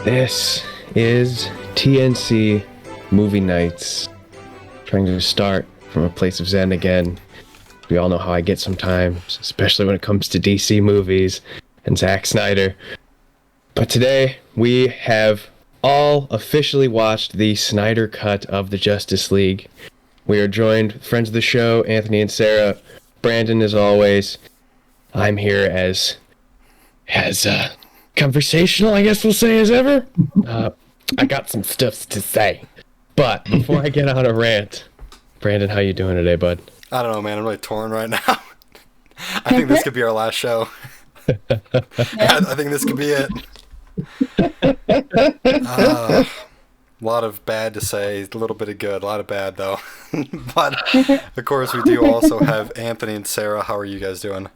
This is TNC Movie Nights. Trying to start from a place of zen again. We all know how I get sometimes, especially when it comes to DC movies and Zack Snyder. But today, we have all officially watched the Snyder Cut of the Justice League. We are joined, friends of the show, Anthony and Sarah. Brandon, as always. I'm here as conversational, I guess we'll say, as ever. I got some stuff to say. But before I get on a rant, Brandon, how you doing today, bud? I don't know, man. I'm really torn right now. I think this could be our last show. I think this could be it. A lot of bad to say, a little bit of good, a lot of bad though. But of course, we do also have Anthony and Sarah. How are you guys doing?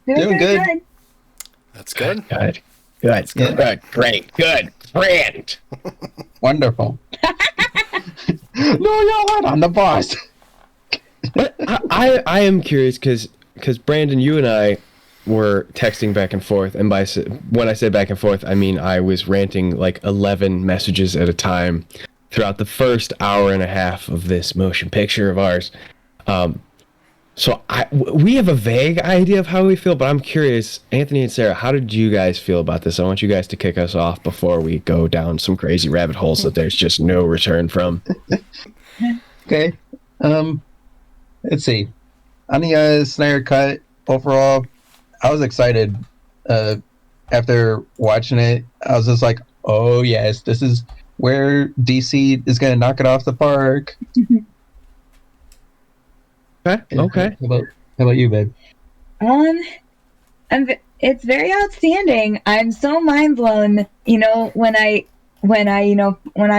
Doing good. That's good. Good. Great. Brand. Wonderful. No, you're right. I'm the boss. But I am curious because Brandon, you and I were texting back and forth, and when I say back and forth, I mean I was ranting like 11 messages at a time throughout the first hour and a half of this motion picture of ours. So we have a vague idea of how we feel, but I'm curious, Anthony and Sarah, how did you guys feel about this? I want you guys to kick us off before we go down some crazy rabbit holes that there's just no return from. Okay. Let's see. On the Snyder Cut, overall, I was excited. After watching it, I was just like, "Oh yes, this is where DC is going to knock it off the park." Okay. How about you, babe? It's very outstanding. I'm so mind blown. When I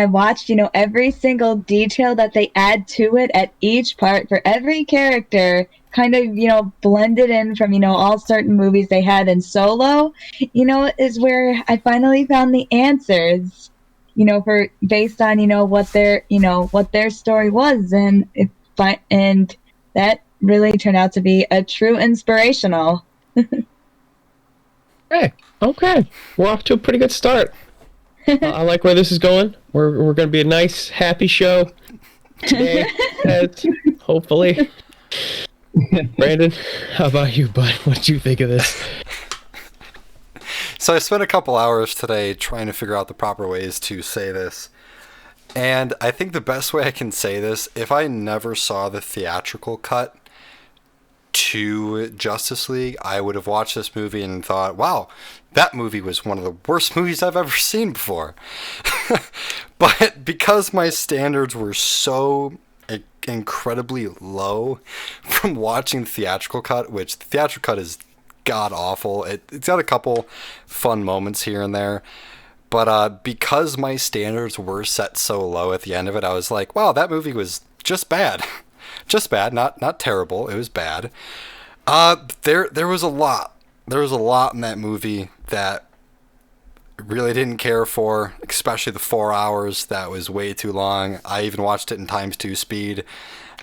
watched, every single detail that they add to it at each part for every character, kind of, blended in from, all certain movies they had in Solo, is where I finally found the answers, based on, what their story was. And that really turned out to be a true inspirational. Hey, okay. We're off to a pretty good start. I like where this is going. We're going to be a nice, happy show today, hopefully. Brandon, how about you, bud? What do you think of this? So I spent a couple hours today trying to figure out the proper ways to say this. And I think the best way I can say this, if I never saw the theatrical cut to Justice League, I would have watched this movie and thought, wow, that movie was one of the worst movies I've ever seen before. But because my standards were so incredibly low from watching the theatrical cut, which the theatrical cut is god-awful. It's got a couple fun moments here and there. But because my standards were set so low at the end of it, I was like, wow, that movie was just bad. Just bad, not terrible. It was bad. There was a lot. There was a lot in that movie that I really didn't care for, especially the 4 hours. That was way too long. I even watched it in ×2 speed,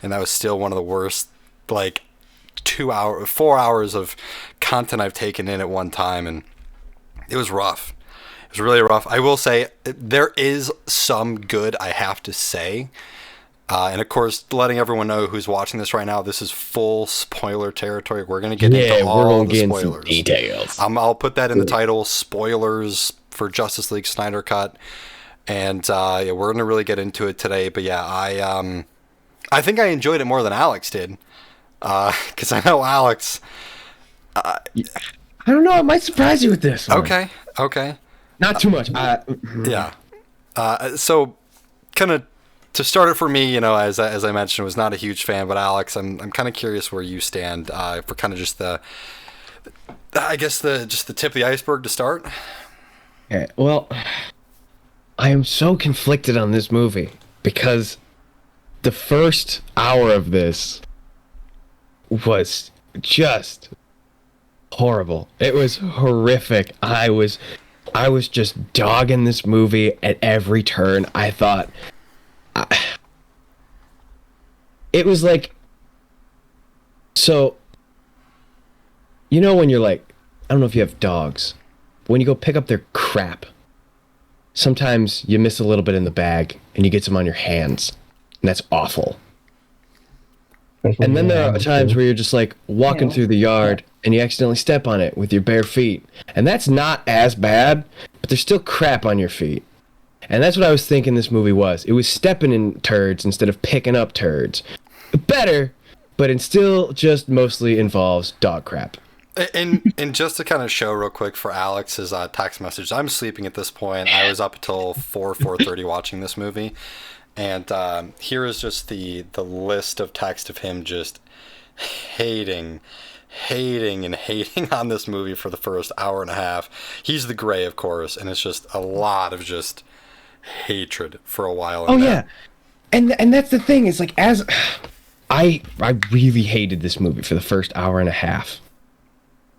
and that was still one of the worst, 4 hours of content I've taken in at one time, and it was rough. It was really rough. I will say there is some good, I have to say. And of course, letting everyone know who's watching this right now, this is full spoiler territory. We're going to get into all the spoilers. Details. I'll put that in the title, spoilers for Justice League Snyder Cut. And we're going to really get into it today. But yeah, I think I enjoyed it more than Alex did. Because I know Alex... I don't know. I might surprise you with this one. Okay. Not too much. Yeah. So, kind of to start it for me, as I mentioned, was not a huge fan. But Alex, I'm kind of curious where you stand for kind of just the tip of the iceberg to start. Okay. Well, I am so conflicted on this movie because the first hour of this was just horrible. It was horrific. I was just dogging this movie at every turn. I thought it was like, so when you're like, I don't know if you have dogs, when you go pick up their crap, sometimes you miss a little bit in the bag and you get some on your hands, and that's awful. And then there are times where you're just like walking through the yard and you accidentally step on it with your bare feet, and that's not as bad, but there's still crap on your feet. And that's what I was thinking this movie was. It was stepping in turds instead of picking up turds. Better, but it still just mostly involves dog crap. And just to kind of show real quick for Alex's text message, I'm sleeping at this point. I was up until 4:30 watching this movie. And here is just the list of text of him just hating on this movie for the first hour and a half. He's the gray, of course, and it's just a lot of just hatred for a while. Oh, yeah. And that's the thing, is like, as I really hated this movie for the first hour and a half.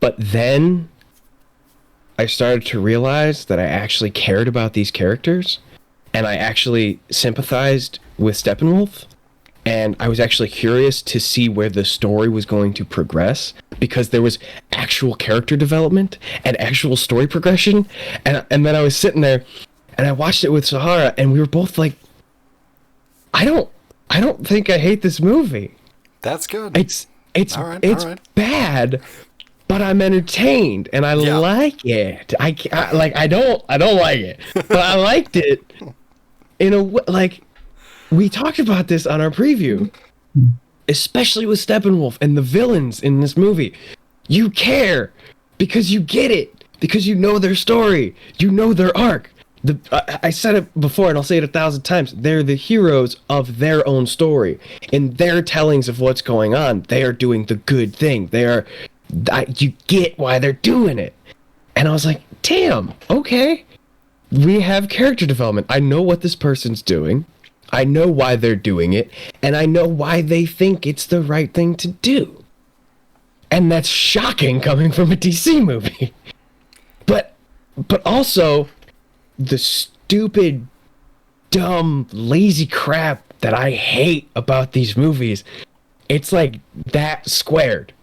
But then I started to realize that I actually cared about these characters, and I actually sympathized with Steppenwolf, and I was actually curious to see where the story was going to progress, because there was actual character development and actual story progression. And then I was sitting there and I watched it with Sahara, and we were both like, I don't think I hate this movie. That's good. It's all right. bad, but I'm entertained and I like it. I don't like it, but I liked it in a way. Like, we talked about this on our preview, especially with Steppenwolf and the villains in this movie. You care because you get it, because you know their story, you know their arc. I said it before, and I'll say it 1,000 times. They're the heroes of their own story. In their tellings of what's going on, they are doing the good thing. You get why they're doing it. And I was like, damn, okay. We have character development. I know what this person's doing. I know why they're doing it. And I know why they think it's the right thing to do. And that's shocking coming from a DC movie. But also, the stupid, dumb, lazy crap that I hate about these movies, it's like that squared.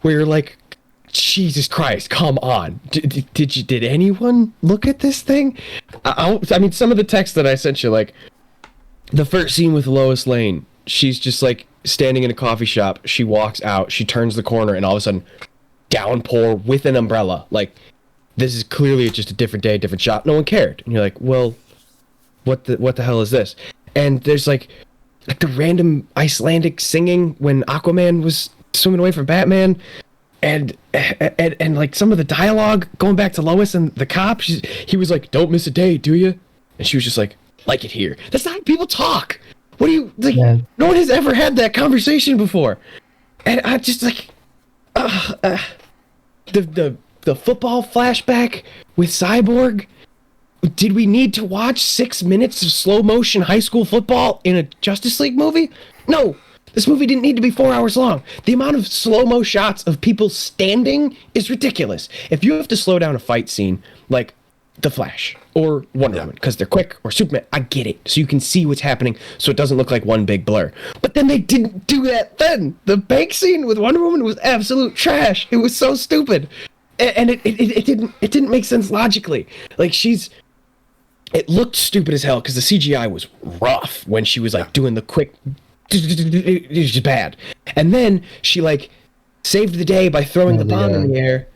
Where you're like, Jesus Christ, come on. Did anyone look at this thing? I mean, some of the text that I sent you, like, the first scene with Lois Lane, she's just like standing in a coffee shop. She walks out, she turns the corner, and all of a sudden, downpour with an umbrella. Like, this is clearly just a different day, different shot. No one cared. And you're like, well, what the hell is this? And there's like the random Icelandic singing when Aquaman was swimming away from Batman, and like some of the dialogue going back to Lois and the cop. He was like, "Don't miss a day, do you?" And she was just like it here. That's not how people talk. What do you like? Yeah. No one has ever had that conversation before. And I just like the football flashback with Cyborg. Did we need to watch 6 minutes of slow motion high school football in a Justice League movie? No. This movie didn't need to be 4 hours long. The amount of slow-mo shots of people standing is ridiculous. If you have to slow down a fight scene, like The Flash or Wonder Woman, because they're quick, or Superman, I get it. So you can see what's happening, so it doesn't look like one big blur. But then they didn't do that then. The bank scene with Wonder Woman was absolute trash. It was so stupid. And it didn't make sense logically. Like, it looked stupid as hell because the CGI was rough when she was like doing the quick. It was just bad. And then she like saved the day by throwing the bomb in the air.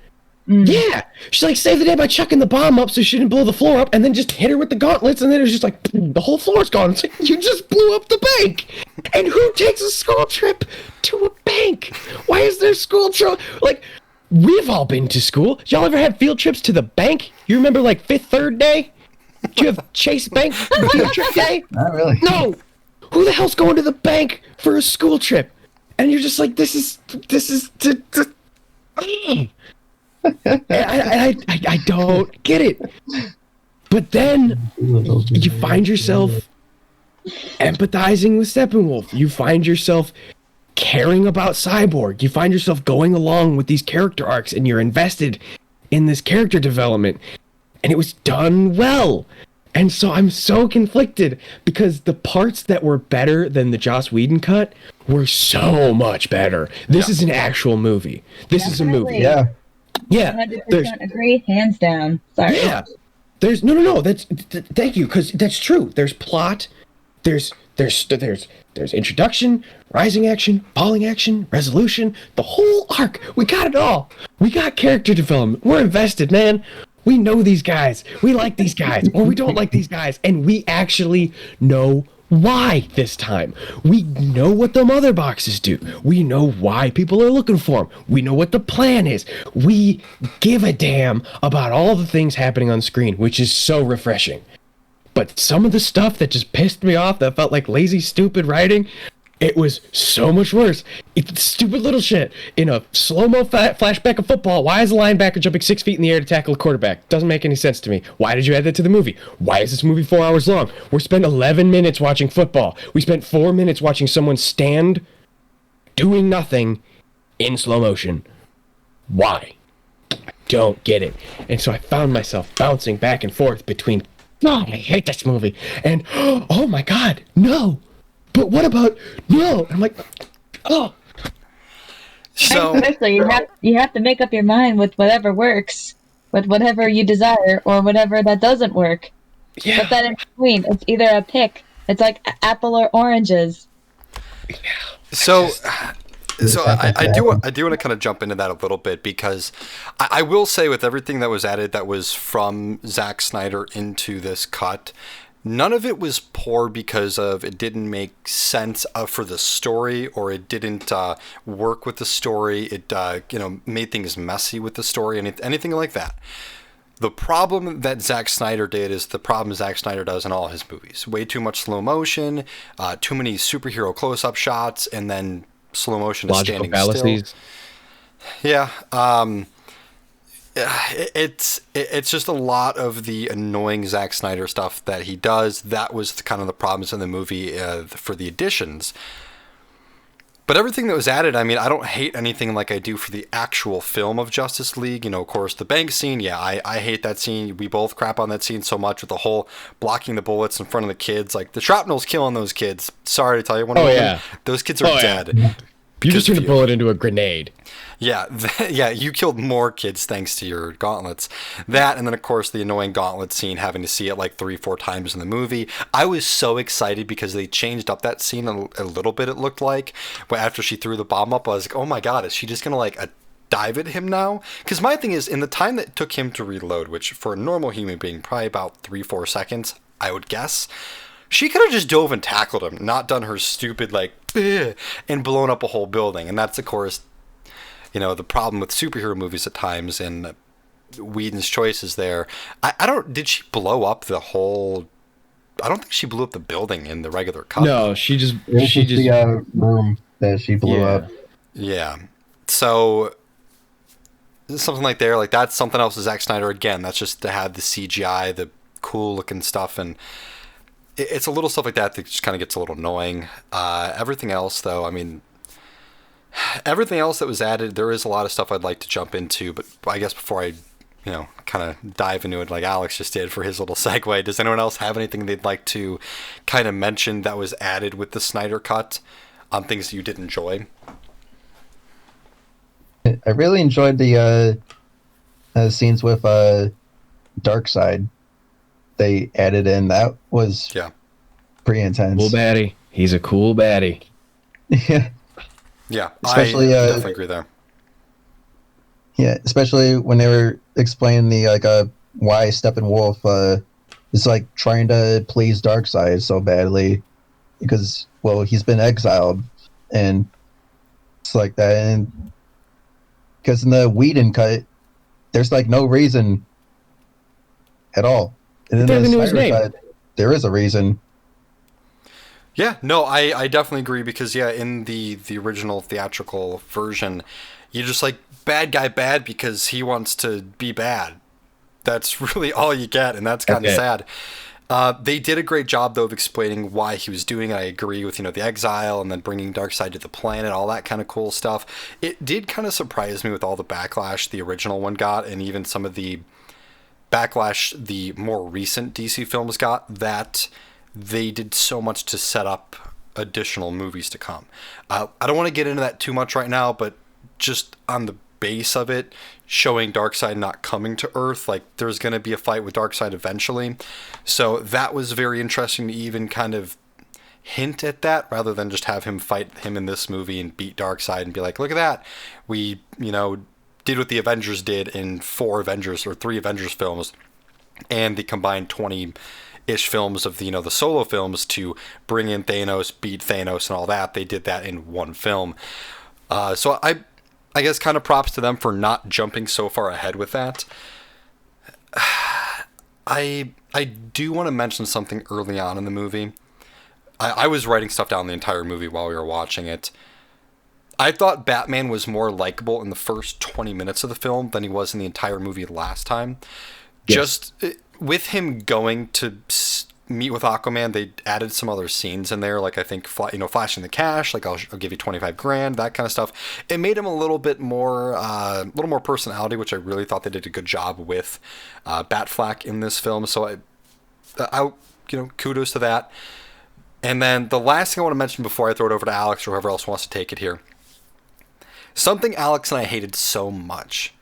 Yeah, she like saved the day by chucking the bomb up so she didn't blow the floor up, and then just hit her with the gauntlets, and then it was just like the whole floor's gone. It's like, you just blew up the bank. And who takes a school trip to a bank? Why is there school trip? Like, we've all been to school. Y'all ever had field trips to the bank? You remember like Fifth Third Day? Did you have Chase Bank field trip day? Not really. No. Who the hell's going to the bank for a school trip? And you're just like, this is I don't get it. But then you find yourself empathizing with Steppenwolf. You find yourself caring about Cyborg. You find yourself going along with these character arcs, and you're invested in this character development. And it was done well. And so I'm so conflicted because the parts that were better than the Joss Whedon cut were so much better. This is an actual movie. This is a movie. Yeah. Yeah, 100% agree, hands down. Sorry. yeah. There's no. Thank you, because that's true. There's plot. There's introduction, rising action, falling action, resolution, the whole arc. We got it all. We got character development. We're invested, man. We know these guys. We like these guys, or we don't like these guys, and we actually know why this time. We know what the mother boxes do. We know why people are looking for them. We know what the plan is. We give a damn about all the things happening on screen, which is so refreshing. But some of the stuff that just pissed me off, that felt like lazy, stupid writing, it was so much worse. It's stupid little shit. In a slow-mo flashback of football, why is a linebacker jumping 6 feet in the air to tackle a quarterback? Doesn't make any sense to me. Why did you add that to the movie? Why is this movie 4 hours long? We spent 11 minutes watching football. We spent 4 minutes watching someone stand, doing nothing, in slow motion. Why? I don't get it. And so I found myself bouncing back and forth between, oh, I hate this movie, and, oh my god, no. But what about, no? I'm like, oh. So Especially, you have to make up your mind with whatever works, with whatever you desire, or whatever that doesn't work. Yeah. But that in between, it's either a pick. It's like apple or oranges. So I do want to kind of jump into that a little bit, because I will say, with everything that was added that was from Zack Snyder into this cut, none of it was poor because of it didn't make sense for the story, or it didn't work with the story. It made things messy with the story, and anything like that. The problem that Zack Snyder did is the problem Zack Snyder does in all his movies. Way too much slow motion, too many superhero close-up shots, and then slow motion is standing fallacies. Still. Yeah. It's just a lot of the annoying Zack Snyder stuff that he does. That was kind of the problems in the movie for the additions. But everything that was added, I mean, I don't hate anything like I do for the actual film of Justice League. Of course, the bank scene, yeah, I hate that scene. We both crap on that scene so much, with the whole blocking the bullets in front of the kids. Like, the shrapnel's killing those kids. Sorry to tell you. Those kids are dead. Yeah. You just turned a bullet into a grenade. Yeah, you killed more kids thanks to your gauntlets. That, and then, of course, the annoying gauntlet scene, having to see it like 3-4 times in the movie. I was so excited because they changed up that scene a little bit, it looked like. But after she threw the bomb up, I was like, oh my god, is she just going to, dive at him now? Because my thing is, in the time that it took him to reload, which for a normal human being, probably about 3-4 seconds, I would guess, she could have just dove and tackled him, not done her stupid, and blown up a whole building. And that's, of course, the problem with superhero movies at times, and Whedon's choices there. Did she blow up the whole... I don't think she blew up the building in the regular cut. No, she just the room that she blew up. Yeah. So something like that's something else with Zack Snyder again. That's just to have the CGI, the cool looking stuff, and it's a little stuff like that just kind of gets a little annoying. Everything else, though, I mean, everything else that was added, there is a lot of stuff I'd like to jump into, but I guess before I, kind of dive into it like Alex just did for his little segue, does anyone else have anything they'd like to kind of mention that was added with the Snyder Cut on things that you did enjoy? I really enjoyed the scenes with Darkseid. They added in. That was pretty intense. Cool baddie. He's a cool baddie. Yeah. Yeah, especially, I definitely agree there. Yeah, especially when they were explaining the why Steppenwolf is trying to please Darkseid so badly, because he's been exiled, and it's like that, and because in the Whedon cut, there's no reason at all. And in the Snyder cut, there is a reason. Yeah, no, I definitely agree, because in the original theatrical version, you're just bad guy bad because he wants to be bad. That's really all you get, and that's kind of sad. They did a great job, though, of explaining why he was doing it. I agree with, the exile and then bringing Darkseid to the planet, all that kind of cool stuff. It did kind of surprise me with all the backlash the original one got, and even some of the backlash the more recent DC films got, that they did so much to set up additional movies to come. I don't want to get into that too much right now, but just on the base of it, showing Darkseid not coming to Earth. Like, there's going to be a fight with Darkseid eventually. So that was very interesting to even kind of hint at that, rather than just have him fight him in this movie and beat Darkseid and be like, look at that. We, did what the Avengers did in 3 Avengers films and the combined 20-ish films of the solo films to bring in Thanos, beat Thanos and all that. They did that in one film. So I guess kind of props to them for not jumping so far ahead with that. I do want to mention something early on in the movie. I was writing stuff down the entire movie while we were watching it. I thought Batman was more likable in the first 20 minutes of the film than he was in the entire movie last time. Yes. Just with him going to meet with Aquaman, they added some other scenes in there, like I think flashing the cash, like I'll give you $25,000, that kind of stuff. It made him a little more personality, which I really thought they did a good job with Batfleck in this film. So I kudos to that. And then the last thing I want to mention before I throw it over to Alex or whoever else wants to take it here. Something Alex and I hated so much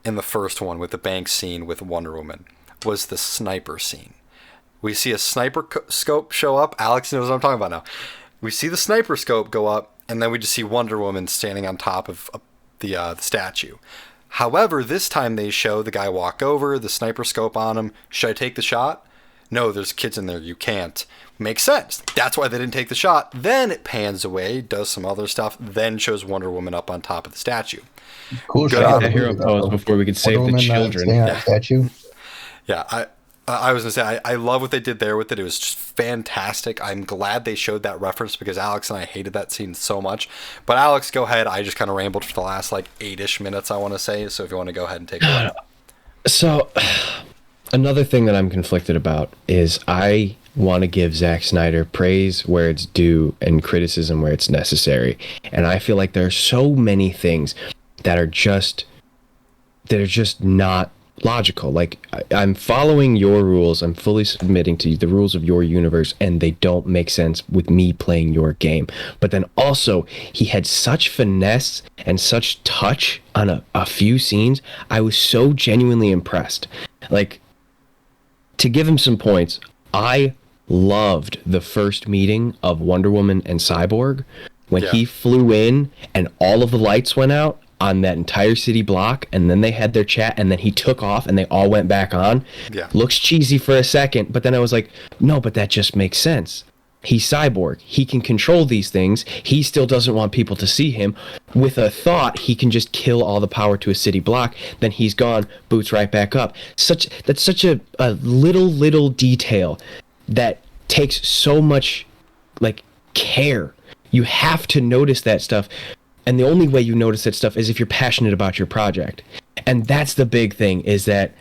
in the first one with the bank scene with Wonder Woman was the sniper scene. We see a sniper scope show up. Alex knows what I'm talking about now. We see the sniper scope go up, and then we just see Wonder Woman standing on top of the statue. However, this time they show the guy walk over, the sniper scope on him. Should I take the shot? No, there's kids in there. You can't. Makes sense. That's why they didn't take the shot. Then it pans away, does some other stuff, then shows Wonder Woman up on top of the statue. Cool shot. The hero pose before we could save the children. Yeah. Statue. Yeah, I was going to say, I love what they did there with it. It was just fantastic. I'm glad they showed that reference because Alex and I hated that scene so much. But Alex, go ahead. I just kind of rambled for the last 8-ish minutes, I want to say. So if you want to go ahead and take it away. So, another thing that I'm conflicted about is I want to give Zack Snyder praise where it's due and criticism where it's necessary. And I feel like there are so many things that are just not logical. Like, I'm following your rules. I'm fully submitting to the rules of your universe, and they don't make sense with me playing your game. But then also, he had such finesse and such touch on a few scenes. I was so genuinely impressed. Like, to give him some points, I loved the first meeting of Wonder Woman and Cyborg when he flew in and all of the lights went out on that entire city block, and then they had their chat, and then he took off and they all went back on. Yeah. Looks cheesy for a second, but then I was like, no, but that just makes sense. He's Cyborg. He can control these things. He still doesn't want people to see him. With a thought, he can just kill all the power to a city block. Then he's gone, boots right back up. That's such a little detail that takes so much care. You have to notice that stuff. And the only way you notice that stuff is if you're passionate about your project. And that's the big thing, is that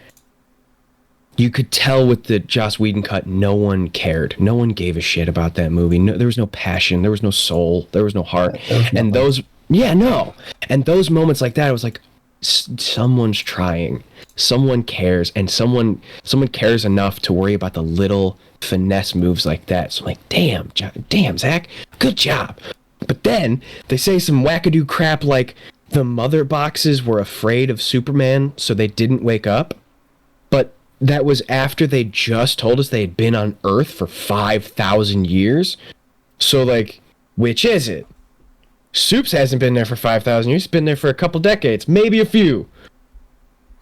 you could tell with the Joss Whedon cut, no one cared. No one gave a shit about that movie. No, there was no passion. There was no soul. There was no heart. And those moments like that, I was like, someone's trying. Someone cares. And someone cares enough to worry about the little finesse moves like that. So I'm like, damn, Zach, good job. But then they say some wackadoo crap like the mother boxes were afraid of Superman, so they didn't wake up. But that was after they just told us they had been on Earth for 5,000 years. So, which is it? Supes hasn't been there for 5,000 years. He's been there for a couple decades, maybe a few.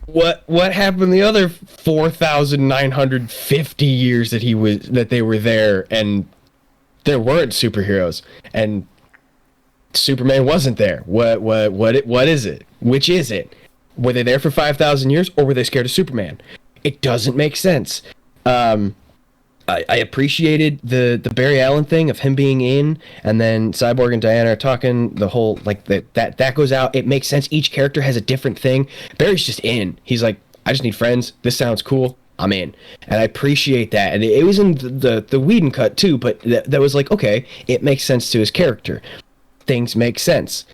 What happened the other 4,950 years that they were there and there weren't superheroes and Superman wasn't there? What is it? Which is it? Were they there for 5,000 years, or were they scared of Superman? It doesn't make sense. I appreciated the Barry Allen thing of him being in, and then Cyborg and Diana are talking, the whole that goes out. It makes sense. Each character has a different thing. Barry's just in. He's like, I just need friends. This sounds cool. I'm in. And I appreciate that. And it was in the Whedon cut too, but that was like, okay, it makes sense to his character. Things make sense.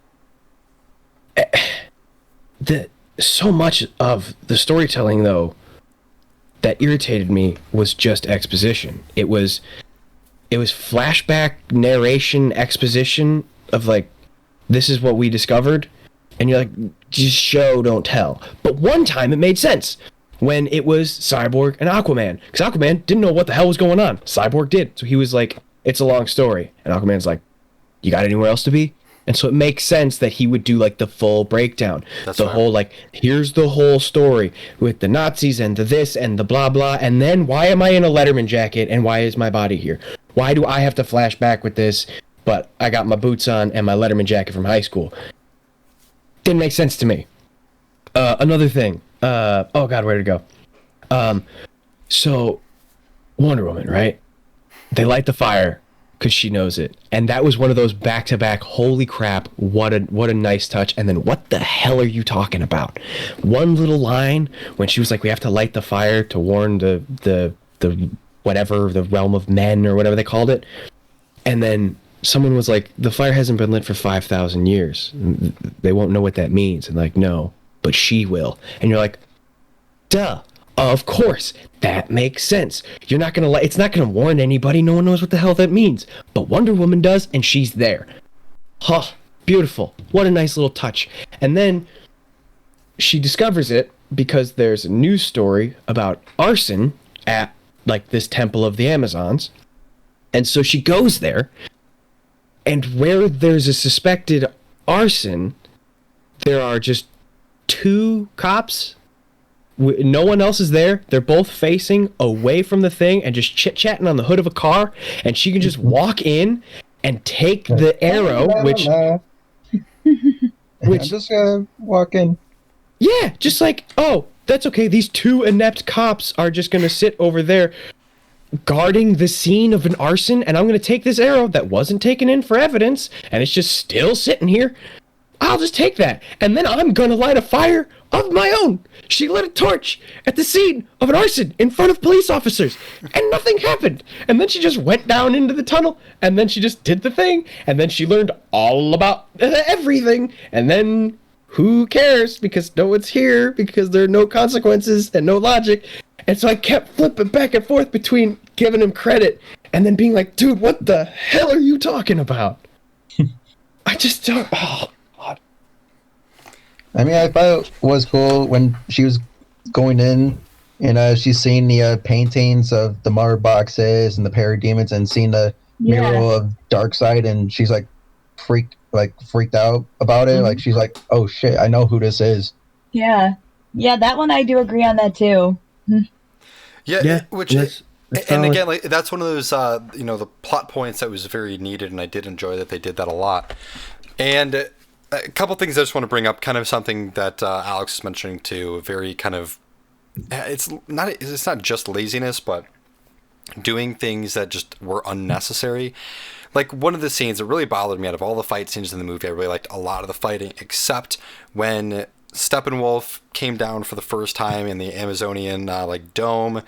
So much of the storytelling, though, that irritated me was just exposition. It was flashback narration exposition of this is what we discovered, And you're like, just show, don't tell. But one time it made sense when it was Cyborg and Aquaman. Because Aquaman didn't know what the hell was going on. Cyborg did. So he was like, it's a long story. And Aquaman's like, you got anywhere else to be? And so it makes sense that he would do like the full breakdown. That's the right. whole like, here's the whole story with the Nazis and the this and the blah blah. And then why am I in a Letterman jacket and why is my body here? Why do I have to flash back with this? But I got my boots on and my Letterman jacket from high school. Didn't make sense to me. Another thing. Oh God, where'd it go? So Wonder Woman, right? They light the fire because she knows it, and that was one of those back-to-back. Holy crap! What a nice touch. And then what the hell are you talking about? One little line when she was like, "We have to light the fire to warn the whatever, the realm of men," or whatever they called it, and then someone was like, "The fire hasn't been lit for 5,000 years. They won't know what that means." And like, no, but she will. And you're like, duh. Of course, that makes sense. You're not gonna it's not gonna warn anybody. No one knows what the hell that means. But Wonder Woman does, and she's there. Huh, beautiful. What a nice little touch. And then she discovers it because there's a news story about arson at like this temple of the Amazons. And so she goes there, and where there's a suspected arson, there are just 2 cops. No one else is there. They're both facing away from the thing and just chit-chatting on the hood of a car. And she can just walk in and take the arrow, which... I'm just gonna walk in. Yeah, just like, oh, that's okay. These 2 inept cops are just going to sit over there guarding the scene of an arson. And I'm going to take this arrow that wasn't taken in for evidence. And it's just still sitting here. I'll just take that, and then I'm gonna light a fire of my own. She lit a torch at the scene of an arson in front of police officers, and nothing happened. And then she just went down into the tunnel, and then she just did the thing, and then she learned all about everything, and then who cares, because no one's here, because there are no consequences and no logic. And so I kept flipping back and forth between giving him credit and then being like, dude, what the hell are you talking about? I just don't... Oh. I mean, I thought it was cool when she was going in and she's seeing the paintings of the mother boxes and the parademons and seeing the mural of Darkseid, and she's like freaked out about it. Mm-hmm. Like she's like, "Oh shit, I know who this is." Yeah, that one I do agree on that too. Yeah, which that's and valid. again, like that's one of those the plot points that was very needed, and I did enjoy that they did that a lot. And a couple things I just want to bring up, kind of something that Alex is mentioning too. Very kind of, it's not just laziness, but doing things that just were unnecessary. Like one of the scenes that really bothered me out of all the fight scenes in the movie, I really liked a lot of the fighting, except when Steppenwolf came down for the first time in the Amazonian dome,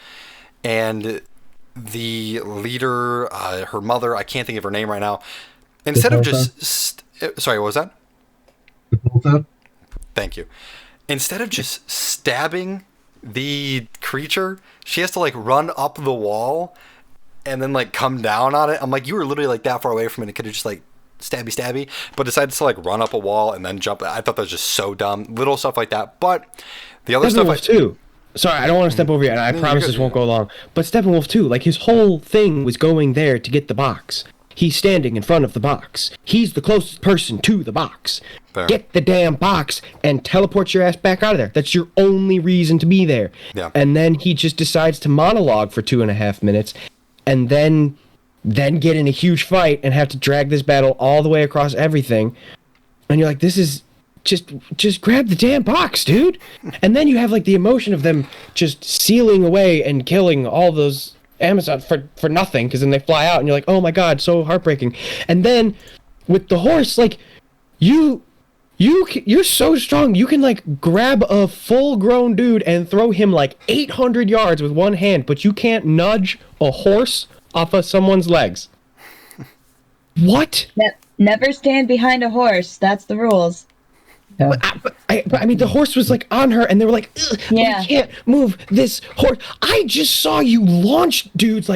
and the leader, her mother, I can't think of her name right now. Instead of just sorry, what was that? Thank you. Instead of just stabbing the creature, she has to run up the wall and then come down on it. I'm like, you were literally that far away from it. It could have just stabby, but decided to run up a wall and then jump. I thought that was just so dumb. Little stuff like that. But the other stuff too. Sorry, I don't want to step over you, and I promise this won't go long. But Steppenwolf too, his whole thing was going there to get the box. He's standing in front of the box. He's the closest person to the box. Fair. Get the damn box and teleport your ass back out of there. That's your only reason to be there. Yeah. And then he just decides to monologue for 2.5 minutes, and then get in a huge fight and have to drag this battle all the way across everything. And you're like, this is just grab the damn box, dude. And then you have the emotion of them just sealing away and killing all those Amazon for nothing, because then they fly out and you're like, oh my god, so heartbreaking. And then with the horse, you're so strong, you can grab a full-grown dude and throw him 800 yards with one hand, but you can't nudge a horse off of someone's legs. What? Never stand behind a horse. That's the rules. Yeah. But I mean, the horse was on her, and they were like, ugh, Yeah. we can't move this horse. I just saw you launch dudes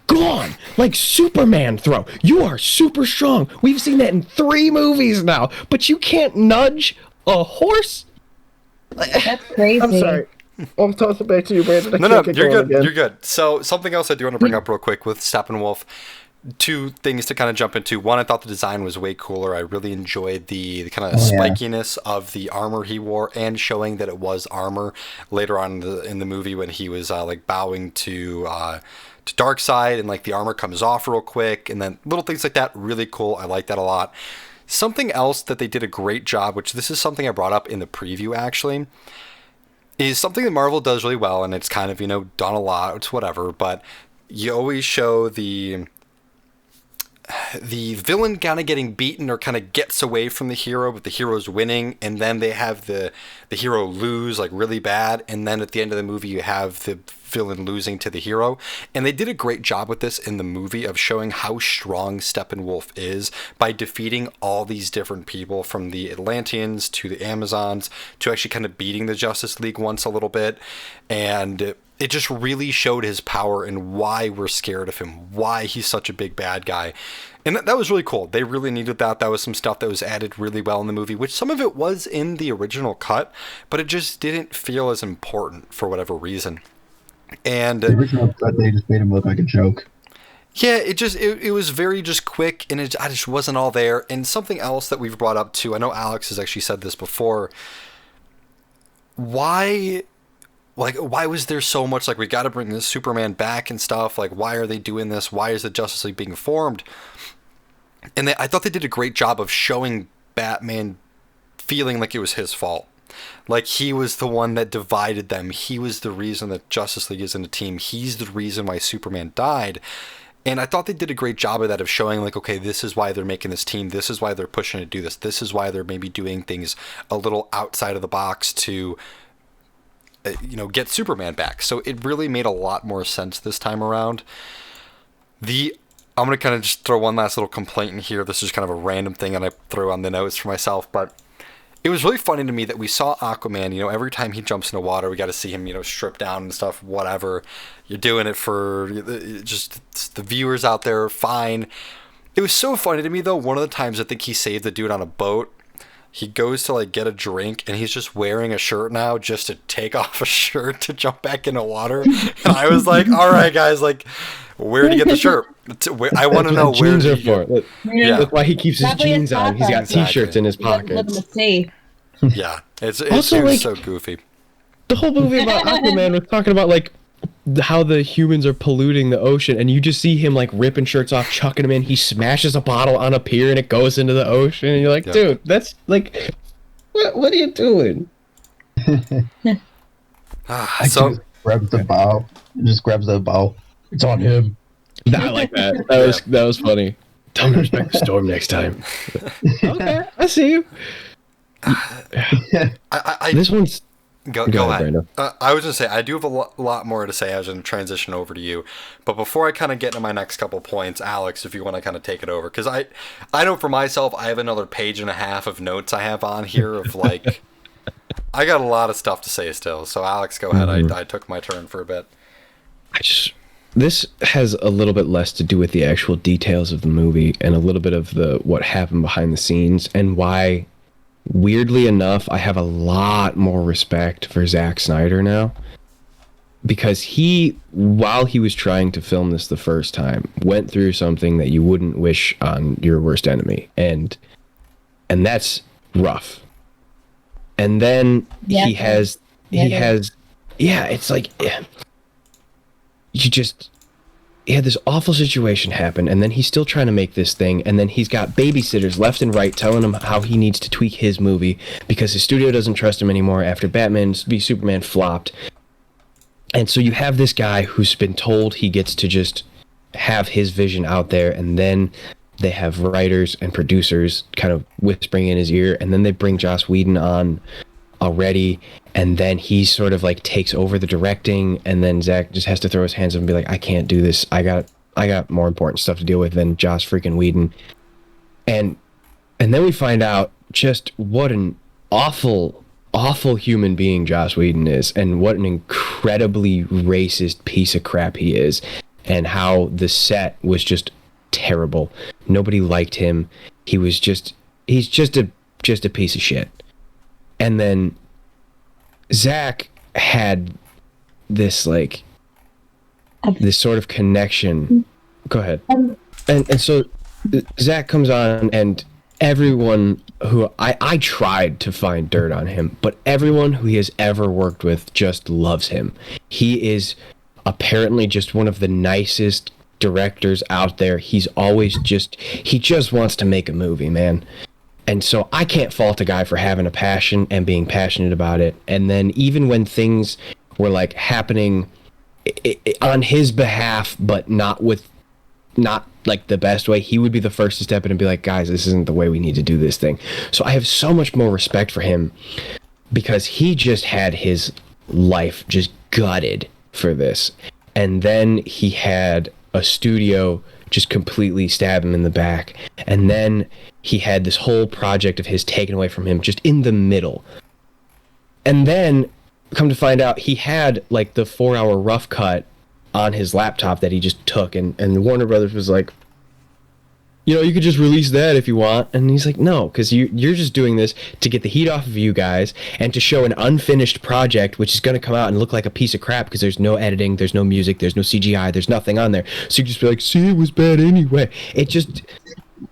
go gone like Superman throw. You are super strong. We've seen that in 3 movies now, but you can't nudge a horse. That's crazy. I'm sorry. I'll toss it back to you, Brandon. No, you're good. Again. You're good. So something else I do want to bring up real quick with Steppenwolf. 2 things to kind of jump into. One, I thought the design was way cooler. I really enjoyed the kind of spikiness of the armor he wore, and showing that it was armor later on in the movie when he was like bowing to Darkseid, and like the armor comes off real quick, and then little things like that. Really cool. I like that a lot. Something else that they did a great job, which this is something I brought up in the preview actually, is something that Marvel does really well, and it's kind of, done a lot, it's whatever, but you always show the villain kind of getting beaten or kind of gets away from the hero, but the hero's winning, and then they have the hero lose like really bad, and then at the end of the movie you have the villain losing to the hero. And they did a great job with this in the movie of showing how strong Steppenwolf is by defeating all these different people, from the Atlanteans to the Amazons to actually kind of beating the Justice League once a little bit. And it just really showed his power and why we're scared of him, why he's such a big bad guy. And that was really cool. They really needed that. That was some stuff that was added really well in the movie, which some of it was in the original cut, but it just didn't feel as important for whatever reason. And the original cut, they just made him look like a joke. Yeah, it was very just quick, and I just wasn't all there. And something else that we've brought up too, I know Alex has actually said this before, why was there so much like, we got to bring this Superman back and stuff, like why are they doing this, why is the Justice League being formed? And I thought they did a great job of showing Batman feeling like it was his fault, like he was the one that divided them, he was the reason that Justice League isn't a team, he's the reason why Superman died. And I thought they did a great job of that, of showing like, okay, this is why they're making this team, this is why they're pushing to do this, this is why they're maybe doing things a little outside of the box to get Superman back. So it really made a lot more sense this time around. I'm going to kind of just throw one last little complaint in here. This is kind of a random thing, and I throw on the notes for myself, but it was really funny to me that we saw Aquaman, every time he jumps into water, we got to see him, strip down and stuff, whatever. You're doing it for just the viewers out there, fine. It was so funny to me, though, one of the times I think he saved the dude on a boat, he goes to like get a drink, and he's just wearing a shirt now just to take off a shirt to jump back into water. And I was like, all right, guys, like, where did you get the shirt? I want to know where jeans are for. That's why he keeps his jeans on. He's got t-shirts in his pockets. Yeah, it's also like, so goofy. The whole movie about Aquaman was talking about like how the humans are polluting the ocean, and you just see him like ripping shirts off, chucking them in. He smashes a bottle on a pier, and it goes into the ocean. And you're like, dude, that's like, what are you doing? So grabs the bow. Just grabs the bow. It's on him. I like that. That was funny. Tell me to respect the storm next time. Okay, I see you. This one's. Go ahead. I was going to say, I do have a lot more to say. I was going to transition over to you. But before I kind of get into my next couple points, Alex, if you want to kind of take it over. Because I know for myself, I have another page and a half of notes I have on here of like, I got a lot of stuff to say still. So Alex, go ahead. I took my turn for a bit. This has a little bit less to do with the actual details of the movie and a little bit of what happened behind the scenes, and why, weirdly enough, I have a lot more respect for Zack Snyder now, because while he was trying to film this the first time, went through something that you wouldn't wish on your worst enemy, and that's rough. And then he has it's like, he had this awful situation happen, and then he's still trying to make this thing, and then he's got babysitters left and right telling him how he needs to tweak his movie because his studio doesn't trust him anymore after Batman v Superman flopped. And so you have this guy who's been told he gets to just have his vision out there, and then they have writers and producers kind of whispering in his ear, and then they bring Joss Whedon on already, and then he sort of like takes over the directing, and then Zach just has to throw his hands up and be like, I can't do this. I got more important stuff to deal with than Joss freaking Whedon. And then we find out just what an awful human being Joss Whedon is, and what an incredibly racist piece of crap he is. and how the set was just terrible. Nobody liked him. He's just a piece of shit. And then Zach had this like this sort of connection. Go ahead. And so Zach comes on, and everyone who I tried to find dirt on him, but everyone who he has ever worked with just loves him. He is apparently just one of the nicest directors out there. He just wants to make a movie, man. And so I can't fault a guy for having a passion and being passionate about it. And then even when things were like happening on his behalf, but not like the best way, he would be the first to step in and be like, guys, this isn't the way we need to do this thing. So I have so much more respect for him, because he just had his life just gutted for this. And then he had a studio just completely stab him in the back. And then he had this whole project of his taken away from him just in the middle. And then come to find out, he had like the 4-hour rough cut on his laptop that he just took, and Warner Brothers was like, you could just release that if you want. And he's like, no, because you're just doing this to get the heat off of you guys and to show an unfinished project, which is going to come out and look like a piece of crap because there's no editing, there's no music, there's no CGI, there's nothing on there. So you just be like, see, it was bad anyway.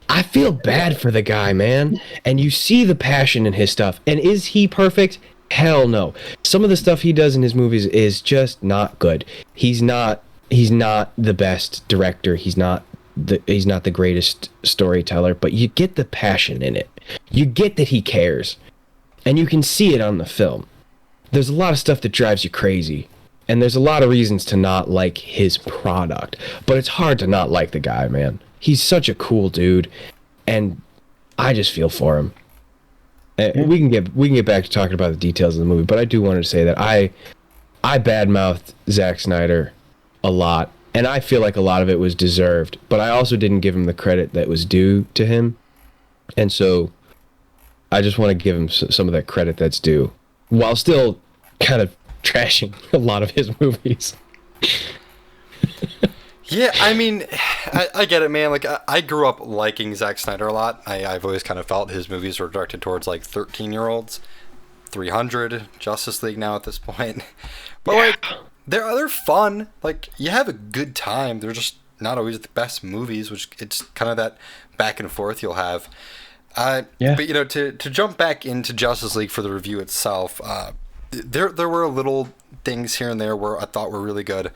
I feel bad for the guy, man. And you see the passion in his stuff. And is he perfect? Hell no. Some of the stuff he does in his movies is just not good. He's not the best director. He's not the greatest storyteller, but you get the passion in it. You get that he cares, and you can see it on the film. There's a lot of stuff that drives you crazy, and there's a lot of reasons to not like his product, but it's hard to not like the guy, man. He's such a cool dude, and I just feel for him. We can get back to talking about the details of the movie, but I do want to say that I badmouthed Zack Snyder a lot, and I feel like a lot of it was deserved, but I also didn't give him the credit that was due to him, and so I just want to give him some of that credit that's due, while still kind of trashing a lot of his movies. Yeah, I mean, I get it, man. Like, I grew up liking Zack Snyder a lot. I've always kind of felt his movies were directed towards, like, 13-year-olds. 300, Justice League now at this point. But, like, they're fun. Like, you have a good time. They're just not always the best movies, which it's kind of that back and forth you'll have. But, to jump back into Justice League for the review itself, there were little things here and there where I thought were really good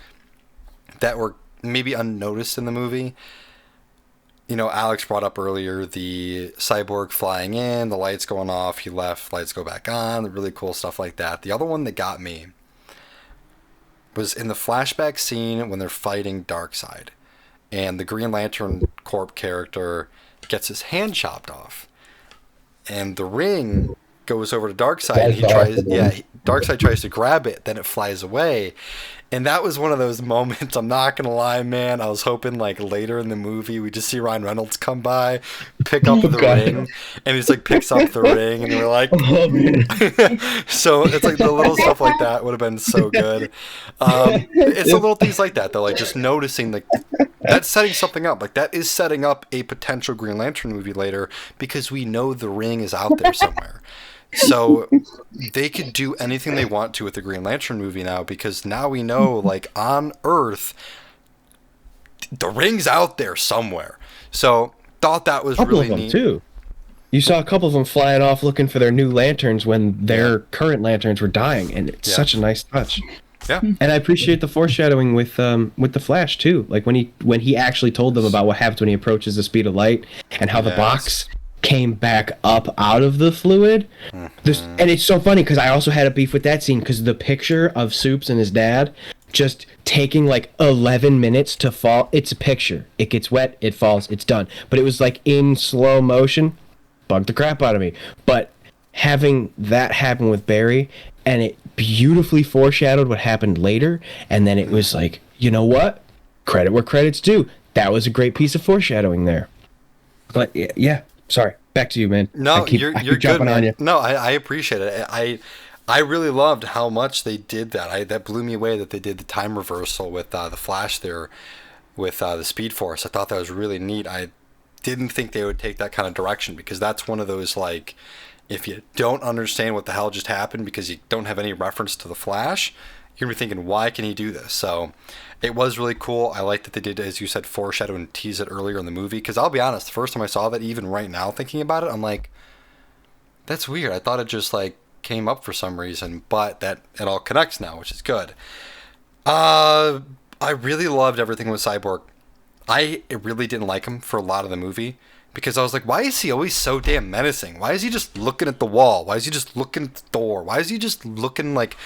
that were maybe unnoticed in the movie. Alex brought up earlier the cyborg flying in, the lights going off, he left, lights go back on, the really cool stuff like that. The other one that got me was in the flashback scene when they're fighting Darkseid, and the Green Lantern Corp character gets his hand chopped off, and the ring goes over to Darkseid, and Darkseid tries to grab it, then it flies away. And that was one of those moments, I'm not going to lie, man. I was hoping, like, later in the movie, we just see Ryan Reynolds come by, pick up the ring, and he's like, picks up the ring, and we're like... So it's like the little stuff like that would have been so good. It's the little things like that, though, like, just noticing, like, that's setting something up. Like, that is setting up a potential Green Lantern movie later, because we know the ring is out there somewhere. So they could do anything they want to with the Green Lantern movie now, because now we know, like, on Earth, the ring's out there somewhere. So thought that was really neat. Too. You saw a couple of them flying off looking for their new lanterns when their current lanterns were dying, and it's such a nice touch. Yeah, and I appreciate the foreshadowing with the Flash too. Like when he actually told them about what happens when he approaches the speed of light and how the box came back up out of the fluid. And it's so funny because I also had a beef with that scene because the picture of Soups and his dad just taking like 11 minutes to fall. It's a picture. It gets wet, it falls, it's done. But it was like in slow motion. Bugged the crap out of me. But having that happen with Barry, and it beautifully foreshadowed what happened later, and then it was like, you know what? Credit where credit's due. That was a great piece of foreshadowing there. But yeah. Sorry, back to you, man. No, you're good, man. No, I appreciate it. I really loved how much they did that. That blew me away that they did the time reversal with the Flash there. with the Speed Force. I thought that was really neat. I didn't think they would take that kind of direction, because that's one of those, like, if you don't understand what the hell just happened because you don't have any reference to the Flash, you're going to be thinking, why can he do this? So it was really cool. I like that they did, as you said, foreshadow and tease it earlier in the movie, because I'll be honest, the first time I saw that, even right now thinking about it, I'm like, that's weird. I thought it just, like, came up for some reason, but that it all connects now, which is good. I really loved everything with Cyborg. I really didn't like him for a lot of the movie, because I was like, why is he always so damn menacing? Why is he just looking at the wall? Why is he just looking at the door? Why is he just looking, like,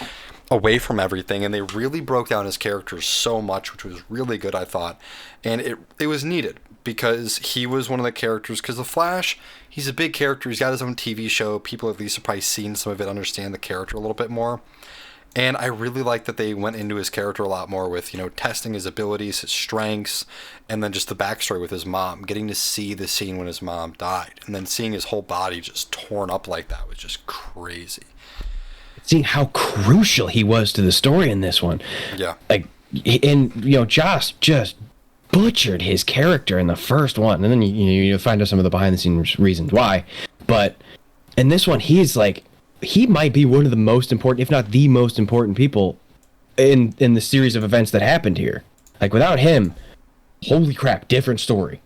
away from everything? And they really broke down his character so much, which was really good, I thought. And it was needed, because he was one of the characters, because the Flash, he's a big character. He's got his own TV show. People at least have probably seen some of it, understand the character a little bit more. And I really like that they went into his character a lot more with, testing his abilities, his strengths, and then just the backstory with his mom. Getting to see the scene when his mom died, and then seeing his whole body just torn up like that was just crazy. Seeing how crucial he was to the story in this one. Yeah. Like, and, Joss just butchered his character in the first one, and then you find out some of the behind-the-scenes reasons why. But in this one, he's like, he might be one of the most important, if not the most important people in the series of events that happened here. Like, without him, holy crap, different story.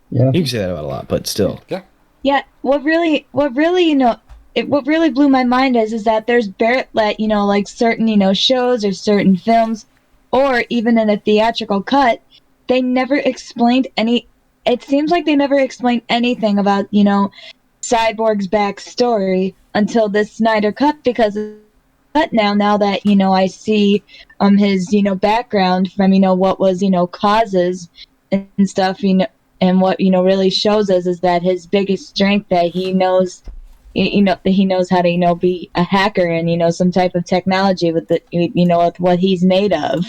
Yeah. You can say that about a lot, but still. Yeah. Yeah, what really what really blew my mind is that there's like certain, shows or certain films, or even in a theatrical cut, they never explained it seems like they never explained anything about, Cyborg's backstory until this Snyder Cut, because now that, I see his, background from, what was, causes and stuff, and what, really shows us is that his biggest strength, that he knows that he knows how to, be a hacker and, some type of technology with the, with what he's made of.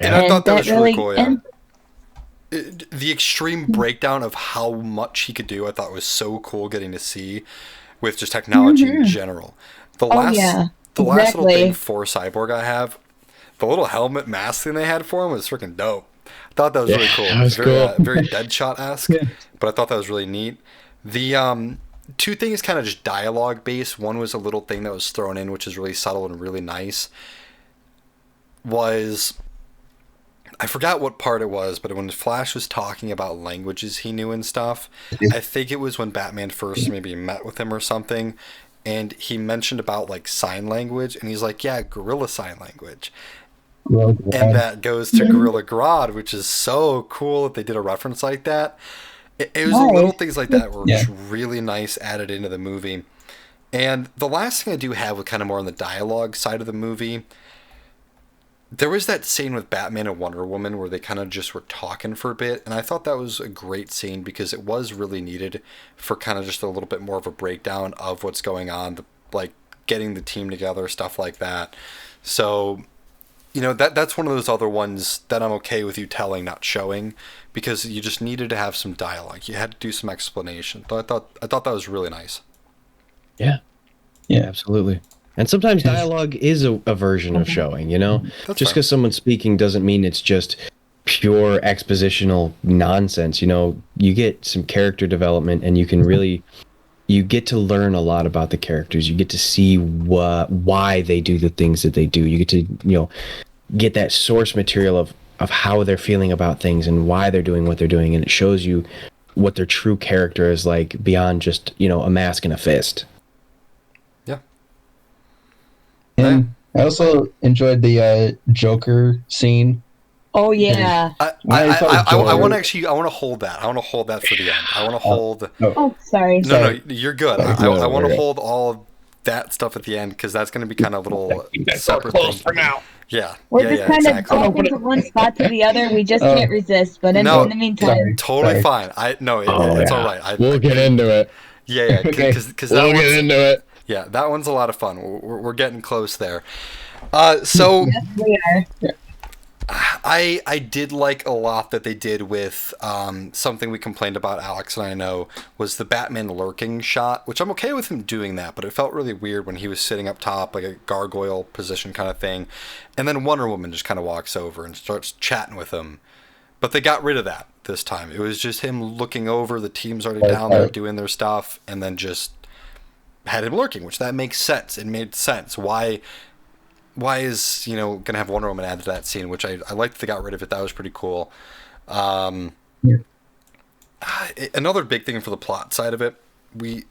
And I thought that was really cool, yeah. And The extreme breakdown of how much he could do, I thought was so cool getting to see with just technology in general. The last little thing for Cyborg I have, the little helmet mask thing they had for him was freaking dope. I thought that was really cool. That was very, cool. Very Deadshot-esque, but I thought that was really neat. The two things kind of just dialogue based. One was a little thing that was thrown in, which is really subtle and really nice. I forgot what part it was, but when Flash was talking about languages he knew and stuff, I think it was when Batman first maybe met with him or something, and he mentioned about, like, sign language, and he's like, yeah, gorilla sign language. And that goes to Gorilla Grodd, which is so cool that they did a reference like that. It was little things like that were just really nice added into the movie. And the last thing I do have with kind of more on the dialogue side of the movie, there was that scene with Batman and Wonder Woman where they kind of just were talking for a bit, and I thought that was a great scene because it was really needed for kind of just a little bit more of a breakdown of what's going on, like getting the team together, stuff like that. So, that's one of those other ones that I'm okay with you telling, not showing, because you just needed to have some dialogue. You had to do some explanation. So I thought that was really nice. Yeah, absolutely. And sometimes dialogue is a version of showing, That's just because someone's speaking doesn't mean it's just pure expositional nonsense. You get some character development, and you can really, you get to learn a lot about the characters. You get to see why they do the things that they do. You get to, get that source material of how they're feeling about things and why they're doing what they're doing. And it shows you what their true character is like beyond just, a mask and a fist. And I also enjoyed the Joker scene. Oh yeah. I want to hold that. I want to hold that for the end. I want to hold. Oh, sorry. No, you're good. I want to hold all of that stuff at the end because that's going to be kind of a little separate thing for now. Yeah. We're just kind of jumping from one spot to the other. We just can't resist. But in the meantime, totally fine. It's all right. We'll get into it. Yeah. Because we'll get into it. Yeah, that one's a lot of fun. We're getting close there. So yes, we are. I did like a lot that they did with something we complained about, Alex and I know, was the Batman lurking shot, which I'm okay with him doing that, but it felt really weird when he was sitting up top, like a gargoyle position kind of thing, and then Wonder Woman just kind of walks over and starts chatting with him. But they got rid of that this time. It was just him looking over, the team's already down there doing their stuff, and then just had him lurking, which that makes sense. It made sense. Why is, going to have Wonder Woman added to that scene, which I liked that they got rid of it. That was pretty cool. Another big thing for the plot side of it, we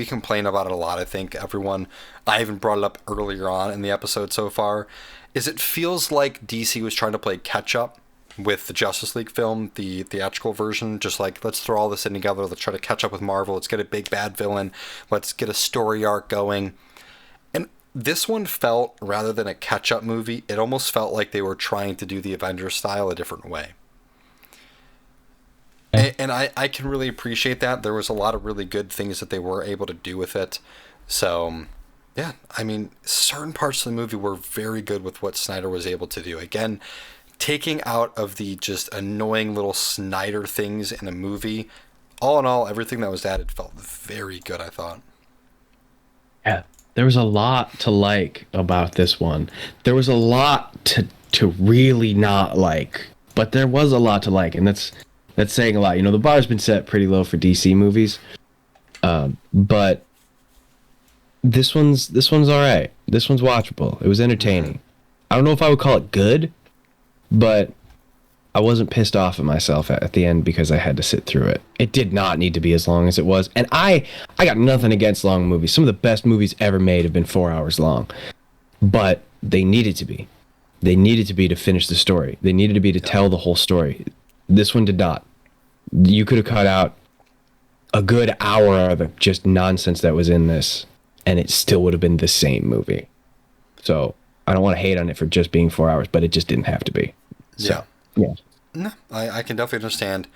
complain about it a lot, I think, everyone. I even brought it up earlier on in the episode so far, is it feels like DC was trying to play catch-up with the Justice League film, the theatrical version, just like, let's throw all this in together, let's try to catch up with Marvel, let's get a big bad villain, let's get a story arc going. And this one felt, rather than a catch-up movie, it almost felt like they were trying to do the Avengers style a different way. And I can really appreciate that. There was a lot of really good things that they were able to do with it. So, yeah, I mean, certain parts of the movie were very good with what Snyder was able to do. Again, taking out of the just annoying little Snyder things in a movie, all in all, everything that was added felt very good, I thought. Yeah, there was a lot to like about this one. There was a lot to really not like, but there was a lot to like, and that's saying a lot. The bar's been set pretty low for DC movies, but this one's all right. This one's watchable. It was entertaining. I don't know if I would call it good, but I wasn't pissed off at myself at the end because I had to sit through it. It did not need to be as long as it was, and I got nothing against long movies. Some of the best movies ever made have been 4 hours long, but they needed to be. They needed to be to finish the story. They needed to be to tell the whole story. This one did not. You could have cut out a good hour of just nonsense that was in this, and it still would have been the same movie. So I don't want to hate on it for just being 4 hours, but it just didn't have to be. So, yeah. No, I can definitely understand.